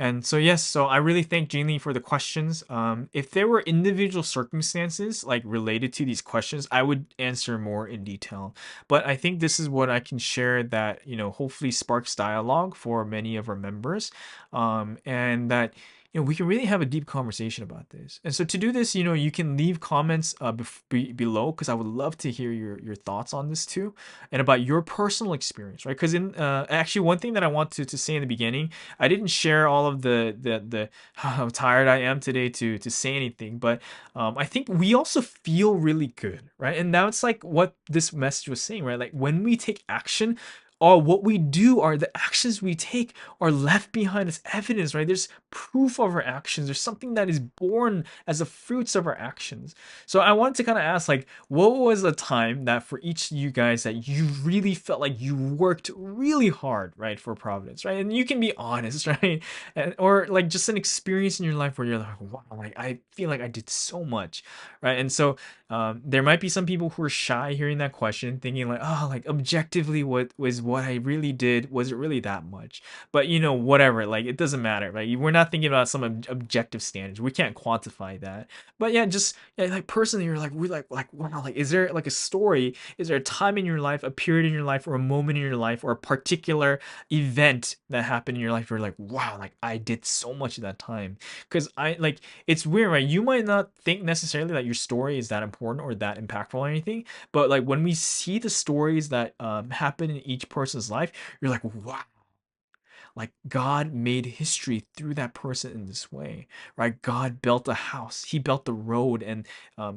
And so, yes, so I really thank Jean Lee for the questions. If there were individual circumstances like related to these questions, I would answer more in detail. But I think this is what I can share that, hopefully sparks dialogue for many of our members. And that, we can really have a deep conversation about this. And so to do this, you can leave comments below, because I would love to hear your thoughts on this too, and about your personal experience, right? Because actually, one thing that I want to say in the beginning, I didn't share all of the how tired I am today to say anything, but I think we also feel really good, right? And that's like what this message was saying, right? Like when we take action, or what we do, are the actions we take are left behind as evidence, right? There's proof of our actions. There's something that is born as the fruits of our actions. So I wanted to kind of ask, like, what was a time that for each of you guys that you really felt like you worked really hard, right, for Providence, right? And you can be honest, right? Or like just an experience in your life where you're like, wow, like I feel like I did so much, right? And so there might be some people who are shy hearing that question, thinking like, oh, like objectively, what what I really did, was it really that much? But whatever, like it doesn't matter. Like we're not thinking about some objective standards. We can't quantify that. But yeah, just like personally, you're like, we're like wow, like is there like a story? Is there a time in your life, a period in your life, or a moment in your life, or a particular event that happened in your life? You're like, wow, like I did so much at that time. Because I like it's weird, right? You might not think necessarily that your story is that important or that impactful or anything, but like when we see the stories that happen in each person's life, you're like, wow, like God made history through that person in this way, right? God built a house, He built the road, and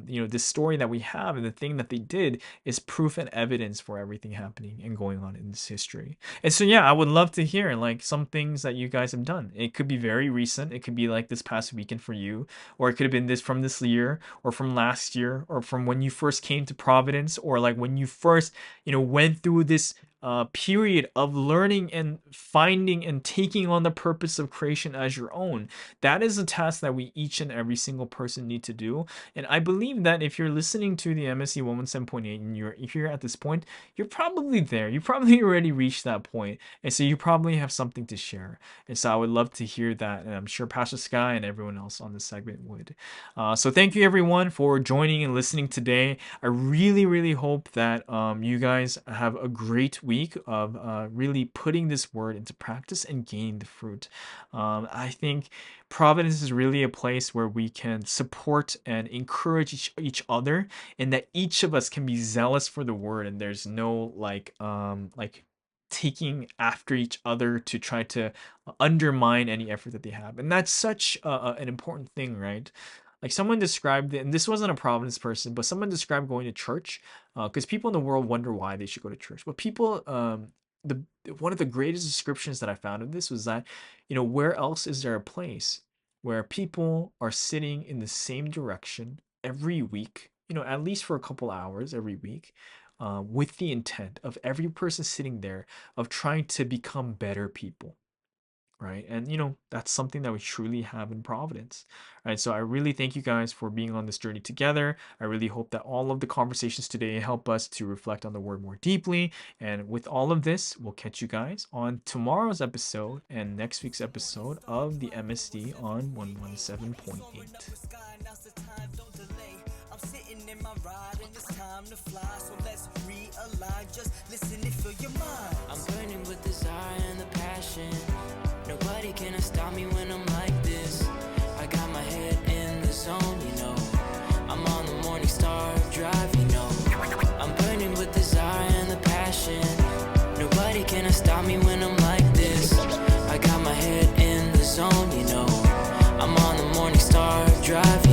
this story that we have and the thing that they did is proof and evidence for everything happening and going on in this history. And so yeah, I would love to hear like some things that you guys have done. It could be very recent, it could be like this past weekend for you, or it could have been this from this year, or from last year, or from when you first came to Providence, or like when you first went through this period of learning and finding and taking on the purpose of creation as your own. That is a task that we each and every single person need to do. And I believe that if you're listening to the MSD 117.8 and you're here at this point, you're probably there. You probably already reached that point. And so you probably have something to share. And so I would love to hear that. And I'm sure Pastor Sky and everyone else on this segment would. So thank you everyone for joining and listening today. I really, really hope that you guys have a great week of really putting this word into practice and gaining the fruit. I think Providence is really a place where we can support and encourage each other, and that each of us can be zealous for the word, and there's no like taking after each other to try to undermine any effort that they have. And that's such an important thing, right? Like someone described it, and this wasn't a Providence person, but someone described going to church, because people in the world wonder why they should go to church. But people, one of the greatest descriptions that I found of this was that, where else is there a place where people are sitting in the same direction every week, at least for a couple hours every week, with the intent of every person sitting there of trying to become better people. Right. And, that's something that we truly have in Providence. Right. So I really thank you guys for being on this journey together. I really hope that all of the conversations today help us to reflect on the word more deeply. And with all of this, we'll catch you guys on tomorrow's episode and next week's episode of the MSD on 117.8. I'm sitting in my ride and it's time to fly. So let's realign, just listen and feel your mind. I'm burning with desire and the passion. Nobody can stop me when I'm like this. I got my head in the zone, I'm on the morning star drive, I'm burning with desire and the passion. Nobody can stop me when I'm like this. I got my head in the zone, I'm on the morning star drive,